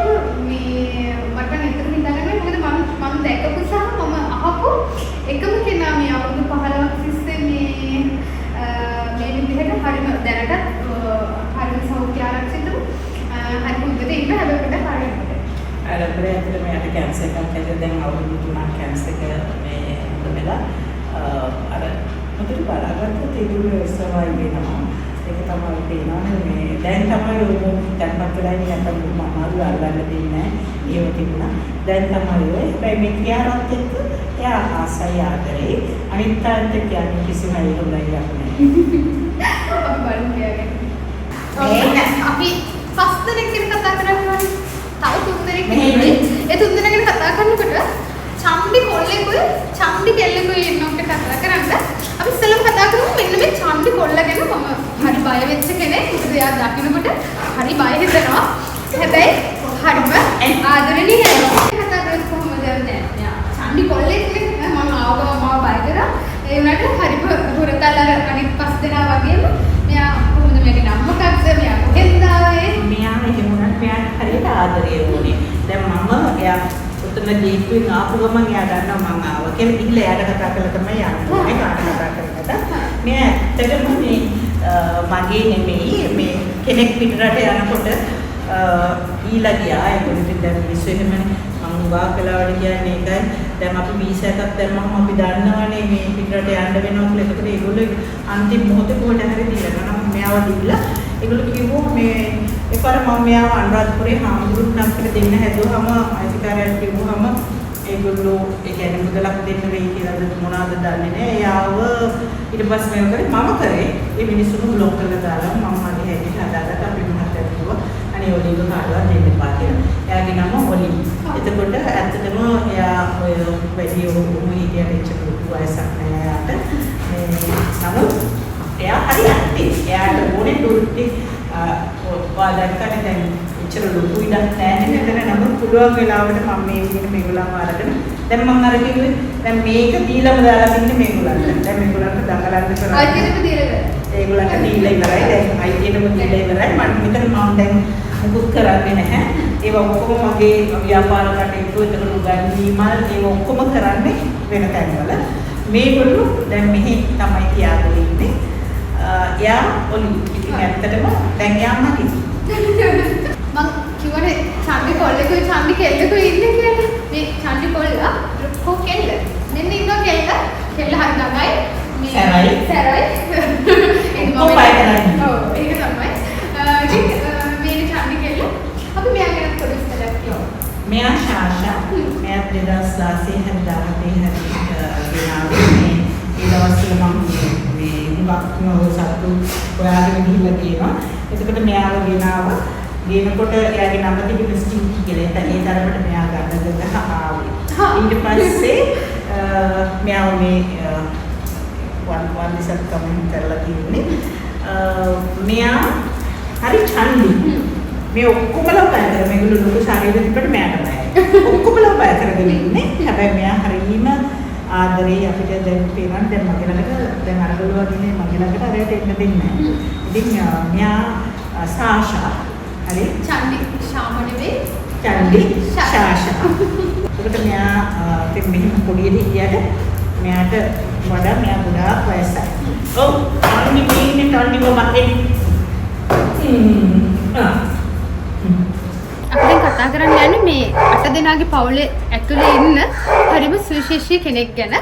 මේ මට නිතරම හිතන්නේ මොකද මම දැකපු සහ මම අහපු එකම කෙනා මේ අවුරුදු 15ක් තිස්සේ මේ විදිහට හරිම දැනටත් හරිම සෞඛ්‍ය ආරක්ෂිතව හරි හොඳට ඉන්න හැබැයි පොඩ්ඩක් හරියට. අරබරේ ඇතුළේ මෙයාට කැන්සර් එකක් හැදෙලා දැන් අවුරුදු 3ක් කැන්සර් එක මේ හොඳ වෙලා අර මුදල් බලාගත්තොත් ඒගොල්ලෝ සර්වයිව් වෙනවා. ඒක තමයි පේනවනේ මේ දැන් තමයි ඔය දැන්පත් වෙලා ඉන්නේ නැත්නම් මම අල්ලන්න දෙන්නේ නැහැ. ඒව තිබුණා. දැන් තමයි ඔය හැබැයි මේ කියාරත් එක්ක එයා ආසයි ආදරේ අනිත් තාත් එක්ක යන්නේ කිසිම හොඳයි නැහැ. අපි බලමු කියන්නේ. අපි පස් දෙනෙක් ගැන කතා කරනවා. තව තුන් දෙනෙක් ඉන්නේ. ඒ තුන් දෙනා ගැන කතා කරනකොට චම්ඩි කොල්ලෙකුයි චම්ඩි කෙල්ලෙකුයි ඉන්නොත් කතා කරන්න. අපි ඉස්සෙල්ලම කතා කරමු මෙන්න මේ චම්ඩි කොල්ල ගැන. මම හරි බය වෙච්ච කෙනෙක්. මොකද එයා දකින්නකොට හරි බය හිතෙනවා. හැබැයි හරිම ආදරණීයයි. ඔයාලා අනිත් පස් දෙනා වගේම මෙයා කොහොමද මේකේ නම මොකක්ද මෙයා කොහෙන්ද ආවේ මෙයා එහෙම වුණත් මෙයාට හරියට ආදරය වුණේ. දැන් මම එයා උතන ගේට්ටුවෙන් ආපු ගමන් එයා දන්නවා මං ආවා කියලා ගිහිල්ලා එයාට කතා කරලා තමයි යන්නේ. කාට කතා කරන්නද? මෙයා ඇත්තටම මේ මගේ නෙමෙයි මේ කෙනෙක් පිටරට යනකොට ඊළා ගියා. ඒකෙන් දැන් මිනිස්සු එහෙමනේ මම උගා කළාට කියන්නේ ඒකයි. දැන් අපි වීසා එකක් දැම්මම අපි දන්නවනේ මේ පිටරට යන්න වෙනවා කියලා. ඒකට ඒගොල්ලෝ අන්තිම මොහොතේ කොහොමද හරි දීලා නම් මෙයාව දීලා ඒගොල්ලෝ කිව්වෝ මේ එකපාර මම මෙයාව අනුරාධපුරේ හාමුදුරුවෝ නම් කියලා දෙන්න හැදුවාම අයිතිකාරයන්ට කිව්වම ඒගොල්ලෝ ඒ කියන්නේ මුදලක් දෙන්න වෙයි කියලා මොනවද දන්නේ නැහැ. එයාව ඊට පස්සේ මම කරේ ඒ මිනිස්සුන්ව බ්ලොක් කරලා දාලා මම මගේ හැටි හදාගත්ත අපි මොහොතට කිව්වා අනේ ඔලිව කාටවත් දෙන්න එපා කියලා. එයාගේ නම ඔලි. එතකොට ඇත්තටම එයා ඔය වැඩි උණු හිටියට ඉච්ච වයසක් නෑ එයාට. නමුත් එයා හරි ඇක්ටිව්. එයාට ඕනේ දුරුටි වාදකනේ දැන් ඉච්චර ලොකු ඉඩක් නැහැ නේද? නමුත් පුළුවන් වෙලාවට මම මේ විදිහට මේගොල්ලන්ව අරගෙන දැන් මම අර කිව්වේ දැන් මේක දීලම දාලා තින්නේ මේගොල්ලන්ට. දැන් මේගොල්ලන්ට දඟලන්න කරා. අයිතියටම දීලා. ඒගොල්ලන්ට දීලා ඉවරයි. දැන් අයිතියටම දීලා ඉවරයි. මම මෙතන මම දැන් මුකුත් කරන්නේ නැහැ. ඒවා ඔක්කොම මගේ ව්‍යාපාර කටයුතු එතකොට උගන්වීමල් ඒවා ඔක්කොම කරන්නේ වෙන තැන්වල. මේගොල්ලෝ දැන් මෙහි තමයි තියාගෙන ඉන්නේ. එයා ඔලි ඉතින් ඇත්තටම දැන් එයා මගේ. මම කිව්වනේ චන්දි කොල්ලෙකුයි චන්දි කෙල්ලෙකුයි ඉන්නේ කියලා. මේ චන්දි කොල්ලා කො කෙල්ල. මෙන්න ඉන්නවා කෙල්ල. කෙල්ල හරි ළඟයි. සැරයි. ඒක ඔව් ඒක තමයි. මේ චන්දි කෙල්ල. අපි මෙයා ගැන පොඩි විස්තරයක් කියමු. මෙයා ශාෂා. මෙයා 2016 ගෙනාවේ මේ දවස්වල මම මේ හුඟක් සතු හොයාගෙන ගිහිල්ලා තියෙනවා. එතකොට මෙයාව ගෙනාවා. ගේනකොට එයාගේ නම තිබුණ ස්ටින්කි කියලා. ඒ තරමට මෙයා ගන්න ආවේ. ඊට පස්සේ මෙයාව මේ වන් දිසක් කමෙන්ට් කරලා තිබුණේ. මෙයා හරි ඡන්දි. මේ ඔක්කොමලා බය කර මේගොල්ලෝ ලොකු ශරීර තිබ්බට මෙයාට බයයි. ඔක්කොමලා බය කරගෙන ඉන්නේ. හැබැයි මෙයා හරිම ආදරේ අපිට දැන් පේනවා දැන් මගේ ළඟට දැන් අරගලුවා කියන්නේ මගේ ළඟට අරයට එන්න දෙන්නේ නැහැ. ඉතින් මෙයා සාෂා හරි චන්දි ශාම නෙවෙයි චන්දි ශාෂා. ඒකට මෙයා ඉතින් මෙහෙම පොඩියට හිටියට මෙයාට වඩා මෙයා ගොඩාක් වයසයි. ඔව් අනිත් මේ තල්නිව මතේ. අපි කතා කරන්න යන්නේ මේ 8 දෙනාගේ පවුලේ ඇතුලේ ඉන්න හරිම සුවිශේෂී කෙනෙක් ගැන.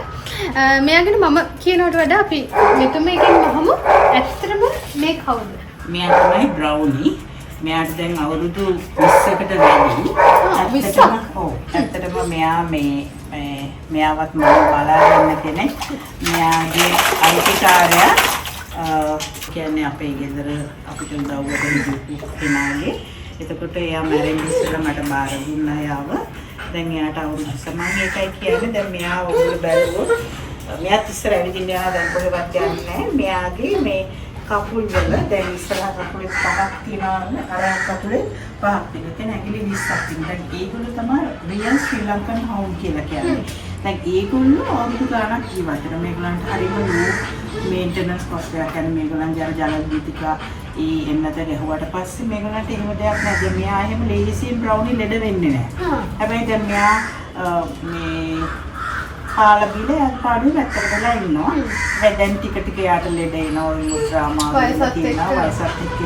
මෙයා ගැන මම කියනවට වඩා අපි මෙතුමෙක්ගෙන් අහමු ඇත්තටම මේ කවුද? මෙයා තමයි බ්‍රවුනි. මෙයාට දැන් අවුරුදු 20කට වැඩි. ඇත්තටම මෙයා මෙයාවත් මම බලාගෙන කෙනෙක්. මෙයාගේ අයිතිකාරයා කියන්නේ අපේ ගෙදර අපිට උදව් කරන කෙනාගේ. එතකොට එයා මැරෙන්න ඉස්සෙල්ලා මට බාර දුන්නා යාව. දැන් එයාට අවුරුදු සමාන එකයි කියන්නේ. දැන් මෙයා ඔයගොල්ලෝ බැලුවොත් මෙයාත් ඉස්සර ඇවිදින්න යනවා දැන් කොහෙවත් යන්නේ නැහැ. මෙයාගේ මේ කකුල් වල දැන් ඉස්සරහ කකුලේ පහක් තියෙනවා අර කකුලේ පහක් තියෙනවා. ඇඟිලි 20ක් තියෙනවා. දැන් ඒගොල්ලෝ තමයි රියල් ශ්‍රී ලංකන් හවුන්ඩ් කියලා කියන්නේ. දැන් ඒගොල්ලෝ අවුරුදු ගාණක් ජීවත් වෙනවා. මේගොල්ලන්ට හරිම ලෝ මේන්ටනන්ස් කොස්ට් එකක් කියන්නේ මේගොල්ලන් ජල දීතිකා එන්නත ගැහුවට පස්සේ මේගොල්ලන්ට එහෙම දෙයක් නැහැ. දැන් මෙයා එහෙම ලේසියෙන් බ්‍රවුනි ලෙඩ වෙන්නේ නැහැ. හැබැයි දැන් මෙයා මේ කාලා බිල අපාඩු වැත්තට වෙලා ඉන්නවා. දැන් ටික ටික යාට ලෙඩ එනවා මුද්‍රාමා වයසත් එක්ක.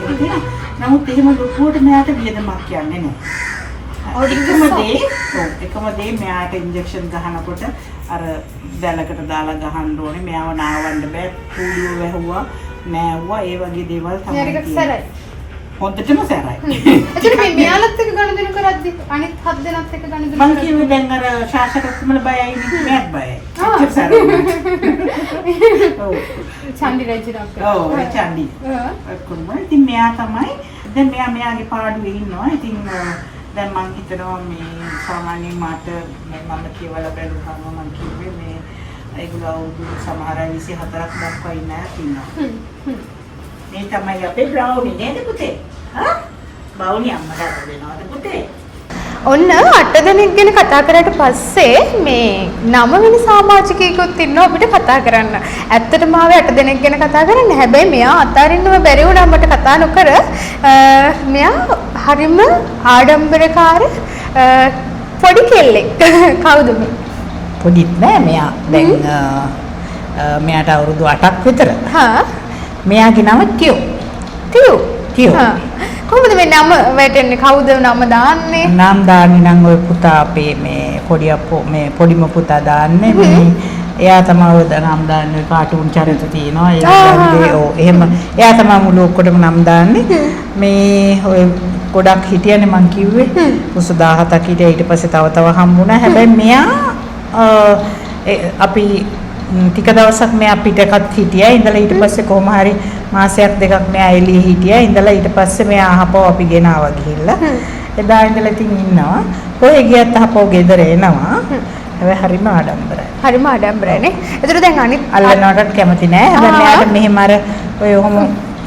නමුත් එහෙම ලොකුවට මෙයාට වියදමක් කියන්නේ නැහැ. එකම දේ මෙයාට ඉන්ජෙක්ෂන් ගහනකොට අර දැලකට දාලා ගහන්න ඕනේ. මෙයාව නාවන්න බෑ. පූලියෝ වැහුවා නෑවුවා ඒ වගේ දේවල් තමයි. මෙයාට සැරයි. හොඳටම සැරයි. එතකොට මේ මෙයාලත් එක්ක ගනුදෙනු කරද්දි අනිත් 7 දෙනාත් එක්ක ගනුදෙනු මං කියුවේ දැන් අර ශාසකත් මල බයයි නේ මෙයාත් බයයි. එච්චර සැරයි. ඔව්. චන්දි රජිනක්. ඔව් ඒ චන්දි. කොහොමද ඉතින් මෙයා තමයි දැන් මෙයාගේ පාඩුවේ ඉන්නවා. ඉතින් දැන් මං හිතනවා මේ සාමාන්‍යයෙන් මට මම කියවලා බැලුවාම මං කිව්වේ මේ ඒගොල්ලෝ අවුරුදු සමහර අය 24ක් දක්වා ඉන්න අය ඉන්නවා. මේ තමයි අපේ බ්‍රවුනි නේද පුතේ? හා? බ්‍රවුනි අම්මට දෙනවද පුතේ? ඔන්න 8 දෙනෙක් ගැන කතා කරාට පස්සේ මේ 9 වෙනි සමාජිකයෙකුත් ඉන්නවා අපිට කතා කරන්න. ඇත්තටම ආවේ 8 දෙනෙක් ගැන කතා කරන්න. හැබැයි මෙයා අතාරින්නම බැරි වුණා මට කතා නොකර. මෙයා හරිම ආඩම්බරකාර පොඩි කෙල්ලෙක්. කවුද මේ? පොඩිත් නෑ මෙයා. දැන් මෙයාට අවුරුදු 8ක් විතර. හා මෙයාගේ නම ටියෝ. ටියෝ. හා කොහොමද මේ නම වැටෙන්නේ? කවුද නම දාන්නේ? නම් දාන්නේ නම් ඔය පුතා අපේ මේ පොඩි අපෝ මේ පොඩිම පුතා දාන්නේ මේ එයා තමයි ඔය නම් දාන්නේ කාටුන් චරිත තියෙනවා ඒගොල්ලන්ගේ එහෙම එයා තමයි මුළු ඔක්කොටම නම් දාන්නේ මේ ඔය ගොඩක් හිටියනේ මං කිව්වේ උස 17ක් හිටියා ඊට පස්සේ තව හම්බුණා හැබැයි මෙයා අපි ටික දවසක් මෙයා පිටකත් හිටියා ඉඳලා ඊට පස්සේ කොහොම හරි මාසයක් දෙකක් මෙයා එළියේ හිටියා ඉඳලා ඊට පස්සේ මෙයා අහපව අපි ගෙනාවා ගිහිල්ලා එදා ඉඳලා ඉතින් ඉන්නවා කොහෙ ගියත් අහපව ගෙදර එනවා හැබැයි හරිම ආඩම්බරයි හරිම ආඩම්බරයිනේ ඒතර දැන් අනිත් අල්ලනවටත් කැමති නෑ හැබැයි මෙයාට මෙහෙම අර ඔය ඔහොම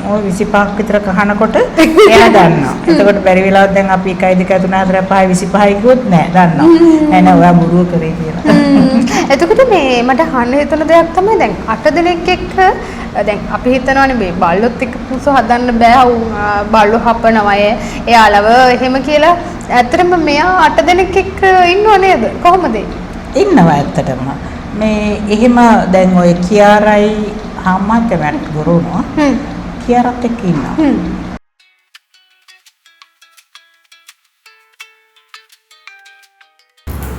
ඔය 25ක් විතර කහනකොට එයා දන්නවා. එතකොට බැරි වෙලාවත් දැන් අපි 1 2 3 4 5 25 කිව්වොත් නෑ දන්නවා. නෑ ඔයා බොරුව කරේ කියලා. එතකොට මේ මට අහන්න හිතුන දෙයක් තමයි දැන් 8 දෙනෙක් එක්ක දැන් අපි හිතනවානේ මේ බල්ලොත් එක්ක පුසු හදන්න බෑ බල්ලෝ හපනවා එයාලව එහෙම කියලා. ඇත්තටම මෙයා 8 දෙනෙක් එක්ක ඉන්නව නේද? කොහොමද? ඉන්නවා ඇත්තටම. මේ එහෙම දැන් ඔය කියාරයි හම්මත් මට ගොරෝනවා. කියාරත් එක්ක ඉන්නවා.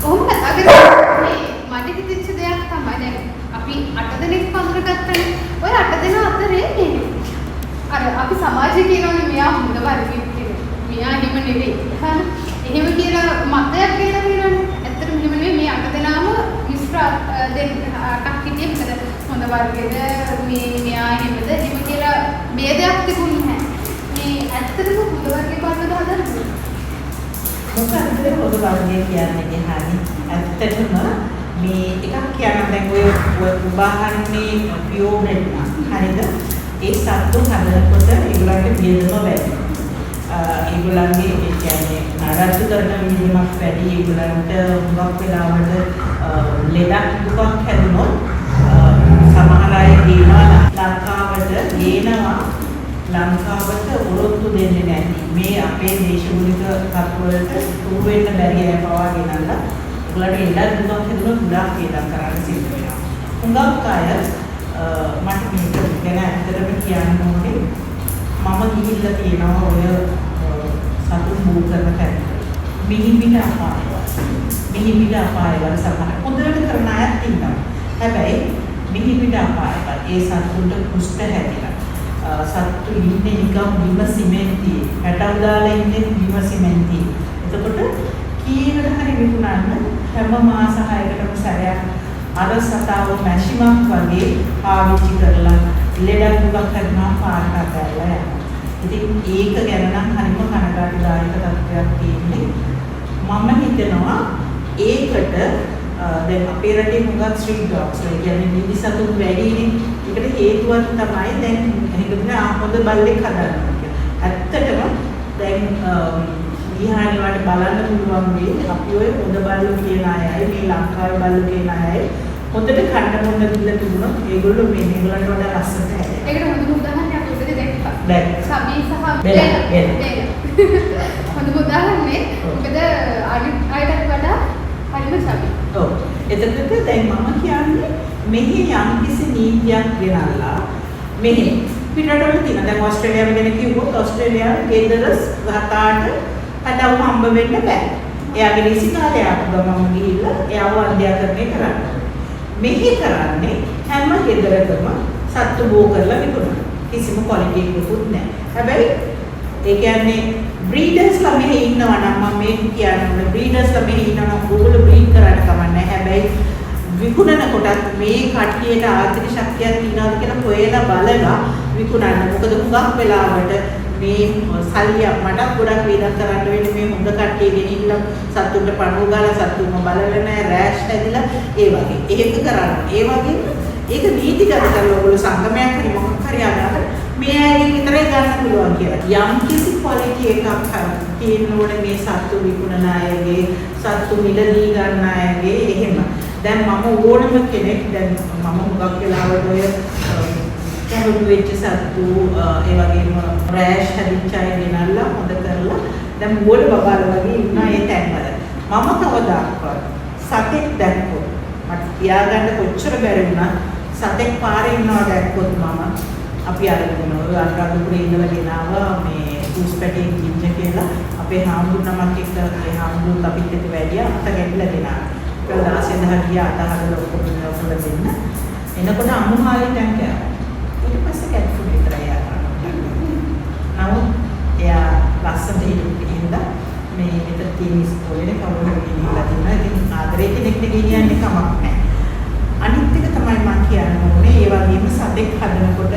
කොහොමද අගදී මට හිතෙච්ච දෙයක් තමයි දැන් අපි 8 දෙනෙක් පඳුරගත්තනේ. ඔය 8 දෙනා අතරේ අර අපි සමාජයේ කියනවනේ මෙයා හොඳ වර්ගයක් කියලා. මෙයා හිම නෙවෙයි. එහෙම කියලා මතයක් කියලා කියනවනේ. ඇත්තටම හිම නෙවෙයි මේ 8 දෙනාම මිශ්‍ර දෙකක් හිටියේ මොකද හොඳ වර්ගෙද මෙයා හිමද එහෙම කියලා ભેදයක් තිබුණේ නැහැ. මේ ඇත්තටම හොඳ වර්ගේ බලන්න හදන්නේ. මොකක්ද හොඳ වර්ගය කියන්නේ හරි. ඇත්තටම මේ එකක් කියන්න දැන් ඔය උදාහරණේ පියෝ වෙන්න හරිද? ඒ සත්තු හදනකොට ඒගොල්ලන්ගේ වියදම වැඩි. ඒගොල්ලන්ගේ ඒ කියන්නේ නඩත්තු කරන වියදමක් වැඩි. ඒගොල්ලන්ට හුඟක් වෙලාවට ලෙඩක් දුකක් හැදුනොත් සමහර අය කියනවා ලංකාවට ඔරොත්තු දෙන්නේ නැති. මේ අපේ දේශගුණික තත්ත්වවලට උරු වෙන්න බැරි අය පවා ගෙනල්ලා ඒගොල්ලන්ට ලෙඩක් දුකක් හැදුනොත් ගොඩාක් වේදම් කරන්න සිද්ධ වෙනවා. හුඟක් අය මට මේක ගැන ඇත්තටම කියන්න ඕනේ මම ගිහිල්ලා තියෙනවා ඔය සතුන් බෝ කරන තැන. මිහිමිට අපායවල සමහර හොඳට කරන අයත් ඉන්නවා. හැබැයි මිහිමිට අපායවල ඒ සතුන්ට කුෂ්ඨ හැදිලා. සත්තු ඉන්නේ නිකම් බිම සිමෙන්ති. පැටව දාලා ඉන්නේ බිම සිමෙන්ති. එතකොට කීවර හරි විකුණන්න හැම මාස 6කටම සැරයක් අර සතාව මැෂිමක් වගේ පාවිච්චි කරලා ලෙඩක් දුකක් කරනවා පාරට අතහැරලා යනවා. ඉතින් ඒක ගැන නම් හරිම කනගාටුදායක තත්ත්වයක් තියෙන්නේ. මම හිතනවා ඒකට දැන් අපේ රටේ මුගක් ස්ට්‍රීට් ඩොග්ස් ඒ කියන්නේ නිදිසතුන් වැඩිනේ. ඒකට හේතුවක් තමයි දැන් හිතුනේ හොඳ බල්ලෙක් හදන්න කියලා. ඇත්තටම දැන් විහාරේ වල බලන්න පුළුවන් මේ අපි ඔය හොඳ බල්ලෝ කියන අයයි මේ ලංකාවේ බල්ලෝ කියන අයයි හොඳට කන්න මොන දීලා තිබුණා ඒගොල්ලෝ මේගොල්ලන්ට වඩා ලස්සනට හැදෙනවා. ඒකට හොඳ උදාහරණයක් උදේ දැක්කා. සබී සහ බෙලා. හොඳ උදාහරණේ මොකද අනිත් අයටත් වඩා හරිම සබී. ඔව්. එතකොට දැන් මම කියන්නේ මෙහි යම්කිසි නීතියක් ගෙනල්ලා මෙහි පිටරටවල තියෙන දැන් ඕස්ට්‍රේලියාව ගැන කිව්වොත් ඕස්ට්‍රේලියාවේ ගෙදරස් ගහතාට කඩව හම්බ වෙන්න බෑ. එයාගේ රිසි කාලේ ආපු ගමන් ගිහිල්ලා එයාව අධ්‍යාපනය කරන්න. මෙහි කරන්නේ හැම ගෙදරකම සත්තු බෝ කරලා විකුණන. කිසිම ක්වොලිටි එකකුත් නැහැ. හැබැයි ඒ කියන්නේ බ්‍රීඩර්ස්ලා මෙහි ඉන්නවා නම් මම මේක කියන්නේ බ්‍රීඩර්ස්ලා මෙහි ඉන්නවා නම් ඕගොල්ලෝ බ්‍රීඩ් කරන්න කමන්නේ. හැබැයි විකුණන කොටත් මේ කට්ටියට ආර්ථික ශක්තියක් තියනවාද කියලා හොයලා බලලා විකුණන්න. මොකද හුඟක් වෙලාවට මේ සල්ලි මට ගොඩක් වේදම් කරන්න වෙන්නේ මේ හොඳ කට්ටිය ගෙනිහිල්ලා සතුන්ට පණුව ගාලා සතුන්ව බලලා නැහැ රෑෂ් හැදිලා ඒ වගේ. ඒක කරන්න. ඒ වගේ ඒක නීතිගත කරලා ඔයගොල්ලෝ සංගමයක් හරි මොකක් හරි අරගෙන මේ අයගෙන් විතරයි ගන්න පුළුවන් කියලා. යම් කිසි ක්වොලිටි එකක් තියෙන්න ඕනේ මේ සත්තු විකුණන අයගේ සත්තු මිලදී ගන්න අයගේ එහෙම. දැන් මම ඕනම කෙනෙක් දැන් මම හුඟක් වෙලාවට ඔය කැමති වෙච්ච සත්තු ඒ වගේම රෑෂ් හැදිච්ච අය ගෙනල්ලා හොද කරලා දැන් මෝඩ බබාලා වගේ ඉන්න ඒ තැන්වල මම කවදාවත් සතෙක් දැක්කොත් මට තියාගන්න කොච්චර බැරි වුණා සතෙක් පාරේ ඉන්නවා දැක්කොත් මම අපි අරගෙන ඔය අනුරාධපුරේ ඉඳලා ගෙනාවා මේ කුස්පැටේ කිංජ කියලා අපේ හාමුදුරුවෝ නමක් එක්ක ඒ හාමුදුරුවෝ අපිත් එක්ක වැඩියා අත ගැටලා ගෙනාවා. ඒක 16 ගියා අත හදලා ඔක්කොම ඔක්කොම දෙන්න. එනකොට අමුහාලේ ටැංක යනවා. ඊට පස්සේ කැට් ෆුඩ් විතරයි යනවා. නමුත් එයා ලස්සනට හිටින්දා මේ මෙතන තියෙන ඉස්කෝලේ කවුරු හරි ගිහිල්ලා තියෙනවා. ඉතින් ආදරේ කෙනෙක්ට ගෙනියන්නේ කමක් නැහැ. අනිත් එක තමයි මම කියන්න ඕනේ ඒ වගේම සතෙක් හදනකොට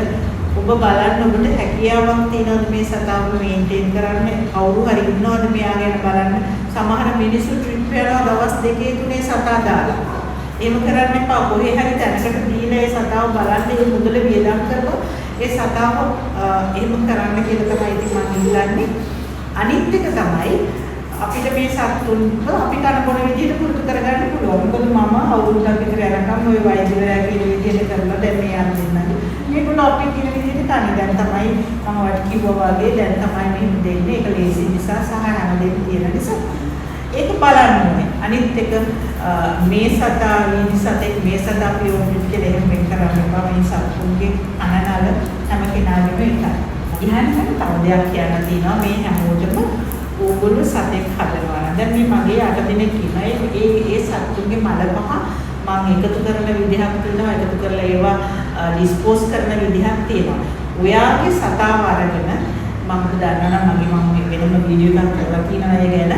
ඔබ බලන්න ඔබට හැකියාවක් තියෙනවද මේ සතාව මේන්ටේන් කරන්න කවුරු හරි ඉන්නවද මෙයා ගැන බලන්න සමහර මිනිස්සු ට්‍රිප් යනවා දවස් 2-3 සතා දාලා එහෙම කරන්න එපා කොහේ හරි තැනකට දීලා ඒ සතාව බලන්න ඒ මුදල වියදම් කරලා ඒ සතාව එහෙම කරන්න කියලා තමයි ඉතින් මම ඉල්ලන්නේ අනිත් එක තමයි අපිට මේ සත්තුන්ව අපිට අනුබන විදිහට පුරුදු කරගන්න පුළුවන්. මොකද මම අවුරුද්දක් විතර යනකම් ওই වෛද්‍යවරයා කියන විදිහට කරලා දැන් මේ යන්න දෙන්නද. මේගොල්ලෝ අපි කියන විදිහට කන්නේ. දැන් තමයි මම වට කිව්වා වගේ දැන් තමයි මේ දෙන්නේ. ඒක ලේසි නිසා සහ හැම දෙයක් තියෙන නිසා. ඒක බලන්න ඕනේ. අනිත් එක මේ සතා විනිසතෙක් මේ සතා පියෝමිත් කියලා එහෙම වෙන් කරන්න එපා. මේ සත්තුන්ගේ අනනල හැම කෙනාගේම එකයි. ඊහානකට තව දෙයක් කියන්න තියෙනවා මේ හැමෝටම ඕගොල්ලෝ සතෙක් හදනවා. දැන් මේ මගේ 8 දිනක් ඉන්නවා. ඒ සත්තුන්ගේ මල පහ මම එකතු කරන විදිහක් තියෙනවා. එකතු කරලා ඒවා ඩිස්පෝස් කරන විදිහක් තියෙනවා. ඔයාගේ සතාව අරගෙන මම දන්නවා නම් මගේ වෙනම වීඩියෝ එකක් කරලා තියෙනවා ඒ ගැන.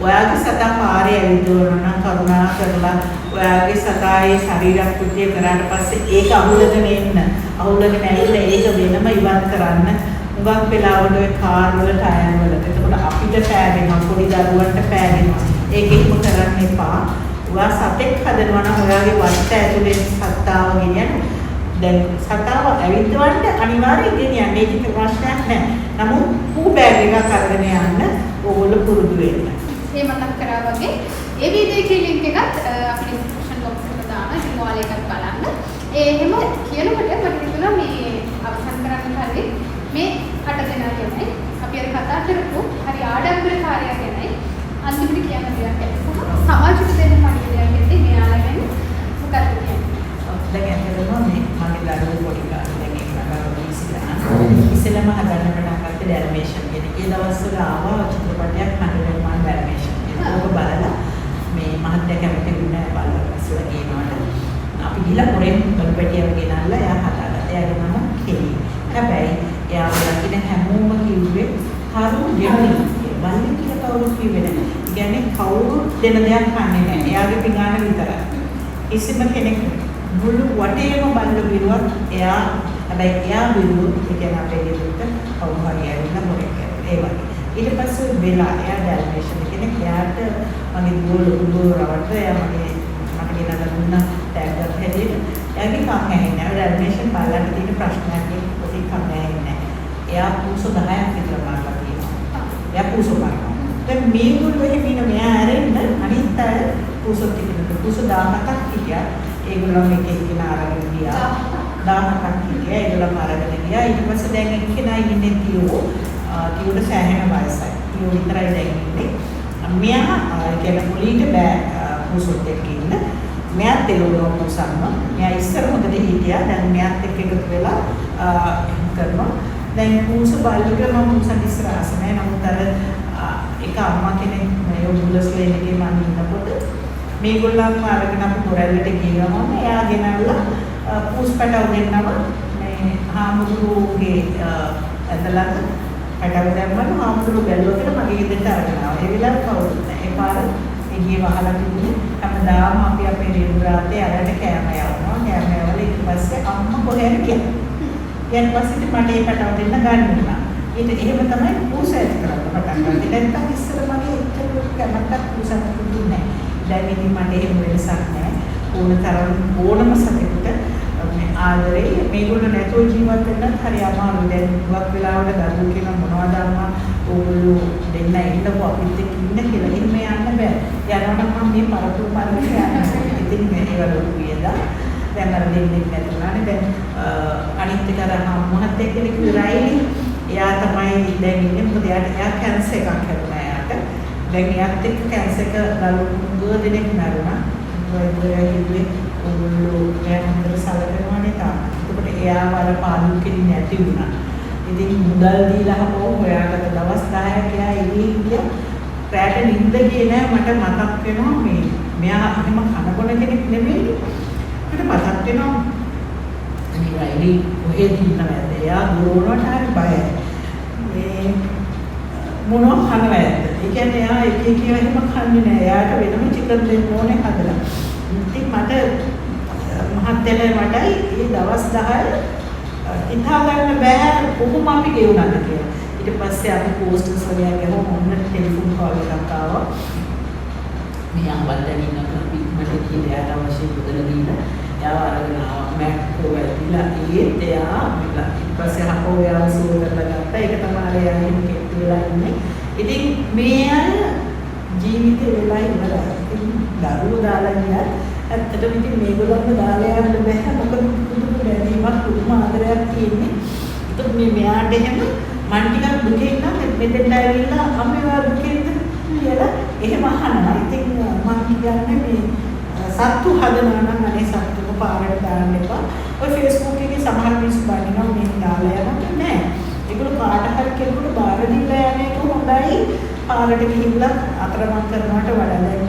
ඔයාගේ සතා පාරේ ඇවිදවනවා නම් කරුණා කරලා ඔයාගේ සතාගේ ශරීරාකෘතිය කරාට පස්සේ ඒක අහුලගෙන එන්න. අහුලගෙන ඇවිල්ලා ඒක වෙනම ඉවත් කරන්න. උගක් වෙලාවට ඔය කාර් වල ටයර් වල. එතකොට අපිට පෑගෙනවා පොඩි දරුවන්ට පෑගෙනවා. ඒක එහෙම කරන්න එපා. ඔයා සතෙක් හදනවා නම් ඔයාගේ වට්ට ඇතුලේ සතාව ගෙනියන්න. දැන් සතාව ඇවිද්දවන්න අනිවාර්යයෙන් ගෙනියන්න. ඒක ප්‍රශ්නයක් නැහැ. නමුත් පූ බෑග් එකක් අරගෙන යන්න ඕගොල්ලෝ පුරුදු වෙන්න. මේ මතක් කරා වගේ ඒ වීඩියෝ ලින්ක් එකත් අපි ඩිස්ක්‍රිප්ෂන් බොක්ස් එකට දානවා. ඉතින් ඔයාලා ඒකත් බලන්න. ඒ එහෙම කියනකොට මට හිතුණා මේ අවසන් කරන්න කලින් මේ 8 දෙනා ගැනයි අපි අර කතා කරපු හරි ආඩම්බරකාරය ගැනයි අන්තිමට කියන්න දෙයක් නැහැ. සමාජයට දෙන්න පණිවිඩයක් ඇත්තේ මෙයාලා ගැන මොකක්ද කියන්නේ? දැන් ඇත්තටම මේ මගේ දරුවෝ පොඩි කාලේ දැන් ඒක නගාවෝ ඉස්සෙල්ලාම හදන්න පටන් ගත්තේ ඩැල්මේෂන් කියන. ඒ දවස්වල ආවා චිත්‍රපටයක් මනෝරමා ඩැල්මේෂන් කියන. ඔබ බලලා මේ මහත්ය කැමති වුණා බලලා ගේනවට. අපි ගිහලා පොරෙන් බලපැටියව ගෙනල්ලා එයා හදාගත්තා. එයාගේ නම කෙලි. හැබැයි එයා වලකින හැමෝම කිව්වේ හරු දෙන්නේ. බලන්න කියලා කවුරුත් කිව්වේ නැහැ. කියන්නේ කවුරුත් දෙන දෙයක් කන්නේ නැහැ. එයාගේ පිඟාන විතරයි. කිසිම කෙනෙක් මුළු වටේම බල්ල බිරුවත් එයා හැබැයි එයා බිරුවොත් ඒ කියන්නේ අපේ ගෙදරට කවුරු හරි ඇවිල්ලා මොකක් කරේ ඒ වගේ. ඊට පස්සේ වෙලා එයා ඩැල්මේෂන් කෙනෙක් එයාට මගේ දුව රවට එයා මට ගෙනලා දුන්නා ටැග් එකක් හැදෙන්න. එයාගේ කම් ඇහෙන්නේ නැහැ. ඩැල්මේෂන් බලන්න තියෙන ප්‍රශ්නයක් පොඩි කම් ඇහෙන්නේ නැහැ. එයා පුරුෂ 10ක් විතර මාර්ලා තියෙනවා. එයා පුරුෂ මාර්ලා. දැන් මේගොල්ලෝ එහෙම ඉන්න මෙයා ඇරෙන්න අනිත් අය පුරුෂ ටිකකට පුරුෂ 17ක් හිටියා. ඒගොල්ලෝ මේක එක්කන අරගෙන ගියා. 17ක් හිටියා. ඒගොල්ලෝ අරගෙන ගියා. ඊට පස්සේ දැන් එක්කෙනා ඉන්නේ තියෝ. තියෝට සෑහෙන වයසයි. තියෝ විතරයි දැන් ඉන්නේ. මෙයා කියන පොලිට බෑ පුරුෂ දෙකක් ඉන්න. මෙයාත් එළවලු පුසන්න. මෙයා ඉස්සර හොඳට හිටියා. දැන් මෙයාත් එක්ක එකතු වෙලා කරනවා. දැන් පුරුෂ බල්ලට මම පුරුෂන් ඉස්සර ආස නැහැ. නමුත් අර එක අම්මා කෙනෙක් මේ බුලස් ලේන් එකේ මම ඉන්නකොට මේගොල්ලන්ම අරගෙන අපි මොරැල්ලට ගියවම එයා ගෙනල්ලා පුස්පටව දෙන්නම මේ හාමුදුරුවෝගේ ඇදලා පැටව දැම්මම හාමුදුරුවෝ බැලුවා කියලා මගේ ගෙදරට අරගෙන ආවා. ඒ වෙලාවට කවුරුත් නැහැ. ඒ පාර එළියේ වහලා තිබුණේ හැමදාම අපි අපේ රේරුරාතේ අරගෙන කෑම යවනවා. කෑම යවලා ඊට පස්සේ අම්මා කොහෙද කියන්නේ. ඊට පස්සේ මට මේ පැටව දෙන්න ගන්න උනා. ඊට එහෙම තමයි පූසෙත් කරන්න පටන් ගත්තේ. නැත්නම් ඉස්සර මගේ එච්චර කැමැත්තක් පූසන්න දුන්නේ නැහැ. දැන් ඉතින් මට එහෙම වෙනසක් නැහැ. ඕනතරම් ඕනම සතෙකුට මේ ආදරේ මේගොල්ලෝ නැතුව ජීවත් වෙන්නත් හරි අමාරුයි. දැන් හුඟක් වෙලාවට දරුවෝ කියන මොනවද අම්මා ඕගොල්ලෝ දෙන්න ඉන්නකෝ අපිත් එක්ක ඉන්න කියලා. එහෙම යන්න බෑ. යනකොට මම මේ පරපුර පරපුර යනවා. ඉතින් මේක ලොකු වියදා. දැන් අර දෙන්නෙක් නැතුණානේ. දැන් අනිත් එක අර මොහොත් එක්කනේ කිව්වයිනේ. එයා තමයි දැන් ඉන්නේ. මොකද එයා කැන්සර් එකක් හැදුනා එයාට. දැන් එයාත් එක්ක කැන්සර් එක ගලුණු දෙනෙක් මරුණා. වෛද්‍යවරයා කිව්වේ ඔයගොල්ලෝ එයා හොඳට සලකනවානේ තාම. ඒකට එයාව අර පාලු කෙරෙන්නේ නැති වුණා. ඉතින් මුදල් දීලා හපෝ හොයාගත්ත දවස් 10ක් එයා ඉන්නේ ඉඳලා රැට නිින්ද ගියේ නෑ. මට මතක් වෙනවා මේ මෙයා එහෙම කනකොන කෙනෙක් නෙමෙයි. මට මතක් වෙනවා අනිත් රයිලි කොහෙද ඉන්නවද? එයා දුරනට හරි බයයි. මේ මොනවා කනවද? ඒ කියන්නේ එයා එක එක එහෙම කන්නේ නෑ. එයාට වෙනම චිකන් දෙන්න ඕනේ හදලා. ඉතින් මට මහත්තයලයි මටයි මේ දවස් 10 ඉඳා ගන්න බෑ කොහොම අපි ගෙවුණාද කියලා. ඊට පස්සේ අපි පෝස්ටර්ස් වගේ ගහුවා මොන්න ටෙලිෆෝන් කෝල් එකක් ආවා. මේ අහවල් දැන් ඉන්නකොට මට කියලා එයාට අවශ්‍ය මුදල දීලා එයාව අරගෙන ආවා. මැක්කෝ වැදිලා ඒත් එයා ඊට පස්සේ හපෝ එයාව සුව කරලා ගත්තා. ඒක තමයි එයා එහෙම කෙට්ටු වෙලා ඉන්නේ. ඉතින් මේ අය ජීවිතේ වෙලා ඉවරයි. ඉතින් දරුවෝ දාලා ගියා. ඇත්තටම ඉතින් මේගොල්ලන්ව දාලා යන්න බෑ. මොකද පුදුම බැඳීමක් පුදුම ආදරයක් තියෙන්නේ. ඒත් මේ මෙයාට එහෙම මන් ටිකක් දුකේ ඉන්නම් මෙතෙන්ට ඇවිල්ලා අම්මේවා දුකේද කියලා එහෙම අහනවා. ඉතින් මම කියන්නේ මේ සත්තු හදනවා නම් අනේ සත්තුක පාරට දාන්න එපා. ඔය Facebook එකේ සමහර මිනිස්සු බලනවා මේ දාලා යනවා නෑ. ඒගොල්ලෝ කාට හරි කෙනෙකුට බාර දීලා යන්නේ කොහොමදයි පාරට ගිහිල්ලා අතරමං කරනවට වඩා දැන්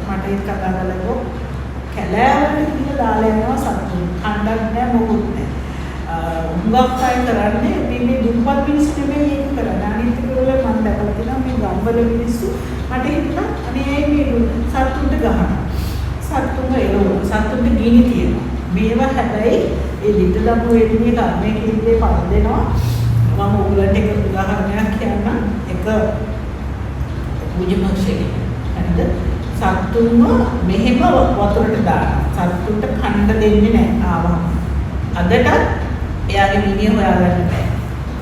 මට ඒක කතා කරලා කැලෑවලට ගිහිල්ලා දාලා යනවා සත්තු. කණ්ඩක් නෑ මොකුත් නෑ. හුඟක් අය කරන්නේ මේ දුප්පත් මිනිස්සු නෙමෙයි ඒක කරන්නේ. අනිත් ඒගොල්ලෝ මම දැකලා තියෙනවා මේ ගම්වල මිනිස්සු මට හිතුණා අනේ මේ සත්තුන්ට ගහනවා. සත්තුන්ව එළවනවා. සත්තුන්ට ගිනි තියනවා. මේවා හැබැයි ඒ ලිට දමු වෙන්නේ කර්මයේ කිරිදේ පර දෙනවා. මම ඔයගලන්ට එක උදාහරණයක් කියන්නම්. එක මුජමක්ෂේ හරිද? සත්තුන්ව මෙහෙම වතුරට දානවා. සත්තුන්ට කන්න දෙන්නේ නැහැ ආවම. අදටත් එයාගේ මිනිහ හොයාගන්න බෑ.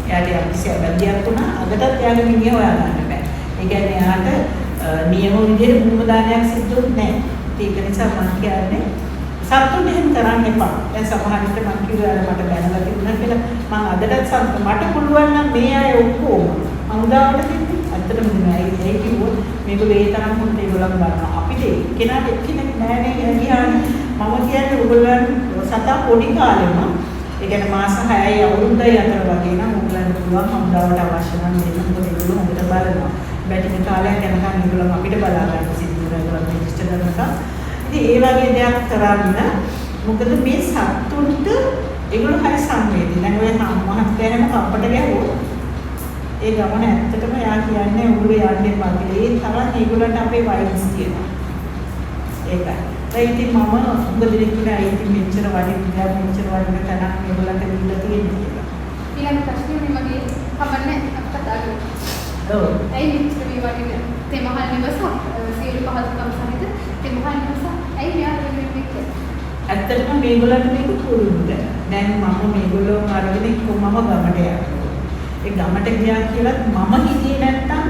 එයාට යම්කිසි අබැද්දයක් වුණා. අදටත් එයාගේ මිනිහ හොයාගන්න බෑ. ඒ කියන්නේ එයාට නියම විදිහට භූම දානයක් සිද්ධ වෙන්නේ නැහැ. ඒක නිසා මම කියන්නේ සත්තුන් එහෙම කරන්න එපා. දැන් සමහර විට මම කිව්වා මට බැනලා තිබුණා කියලා. මම අදටත් මට පුළුවන් නම් මේ අය ඔක්කොම අමුදාවට දෙන්නේ. ඇත්තටම නෑ. ඒ කිව්වොත් මේගොල්ලෝ ඒ තරම් හොඳ ඒගොල්ලන් ගන්නවා. අපිට කෙනාට එක්කෙනෙක් නෑ නේ ගියානේ. මම කියන්නේ ඔයගොල්ලන් සතා පොඩි කාලෙම ඒ කියන්නේ මාස 6යි අවුරුද්දයි අතර වගේ නම් ඔයගොල්ලන්ට පුළුවන් අමුදාවට අවශ්‍ය නම් දෙන්න. මොකද ඒගොල්ලෝ හොඳට බලනවා. බැටින කාලයක් යනකම් ඒගොල්ලන් අපිට බලා ගන්න සිද්ධ වෙනවා. ඒගොල්ලන් රෙජිස්ටර් කරනකම් ඒ වගේ දෙයක් කරන්න. මොකද මේ සත්තුන්ට ඒගොල්ලෝ හරි සංවේදී. දැන් ඔය මහත්කෑම කප්පට ගියවෝ ඒ ගමන ඇත්තටම යා කියන්නේ උගුරු යන්නේ වගේ. ඒ තරම් ඒගොල්ලන්ට අපේ වයිස් තියෙනවා. ඒකයි. ඒ ඉතින් මම උගදිරේ කියලා ඉතින් මෙච්චර වටින විද්‍යාව මෙච්චර වටින තැනක් ඒගොල්ලන්ට දීලා තියෙනවා කියලා. ඊළඟ ප්‍රශ්නේ මගේ කමන්නේ කතා කරමු. ඔව්. ඇයි මෙච්චර මේ වටින තෙමහල් නිවස සියලු පහසුකම් සහිත තෙමහල් නිවස ඇයි මෙයා වෙන්නේ කියලා. ඇත්තටම මේගොල්ලන්ට මේක පුරුද්ද. දැන් මම මේගොල්ලෝ අරගෙන කොහොමම ගමට යනවා. ඒ ගමට ගියා කියලා මම හිතියේ නැත්තම්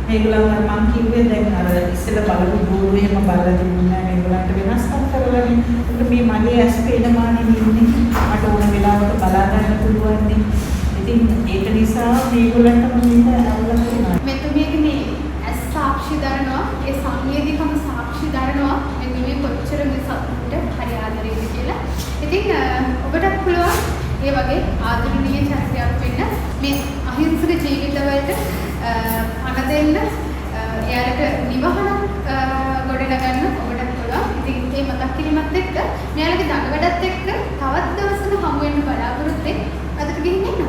මේගොල්ලන් මම කිව්වේ දැන් අර ඉස්සෙල්ලා බලපු බෝරු එහෙම බලලා තිබුණා මේගොල්ලන්ට වෙනස්කම් කරලානේ. ඒක මේ මගේ ඇස් පේනමානේ ඉන්නේ. මට ඕන වෙලාවක බලා ගන්න පුළුවන් නේ. ඉතින් ඒක නිසා මේගොල්ලන්ට මේක අවුලක් වෙනවා. මෙතුමියගේ මේ ඇස් සාක්ෂි දරනවා, ඒ සංවේදීකම සාක්ෂි දරනවා. මෙතුමිය කොච්චර මේ සතුට හරි ආදරේද කියලා. ඉතින් ඔබට පුළුවන් ඒ වගේ ආදරණීය චරිතයක් වෙන්න මේ අහිංසක ජීවිතවලට අන දෙන්න එයාලට නිවහනක් ගොඩනගන්න ඔබට පුළුවන්. ඉතින් මේ මතක් කිරීමත් එක්ක මෙයාලගේ දඟ වැඩත් එක්ක තවත් දවසක හමු වෙන්න බලාපොරොත්තු වෙන්න අදට ගිහින් එන්න.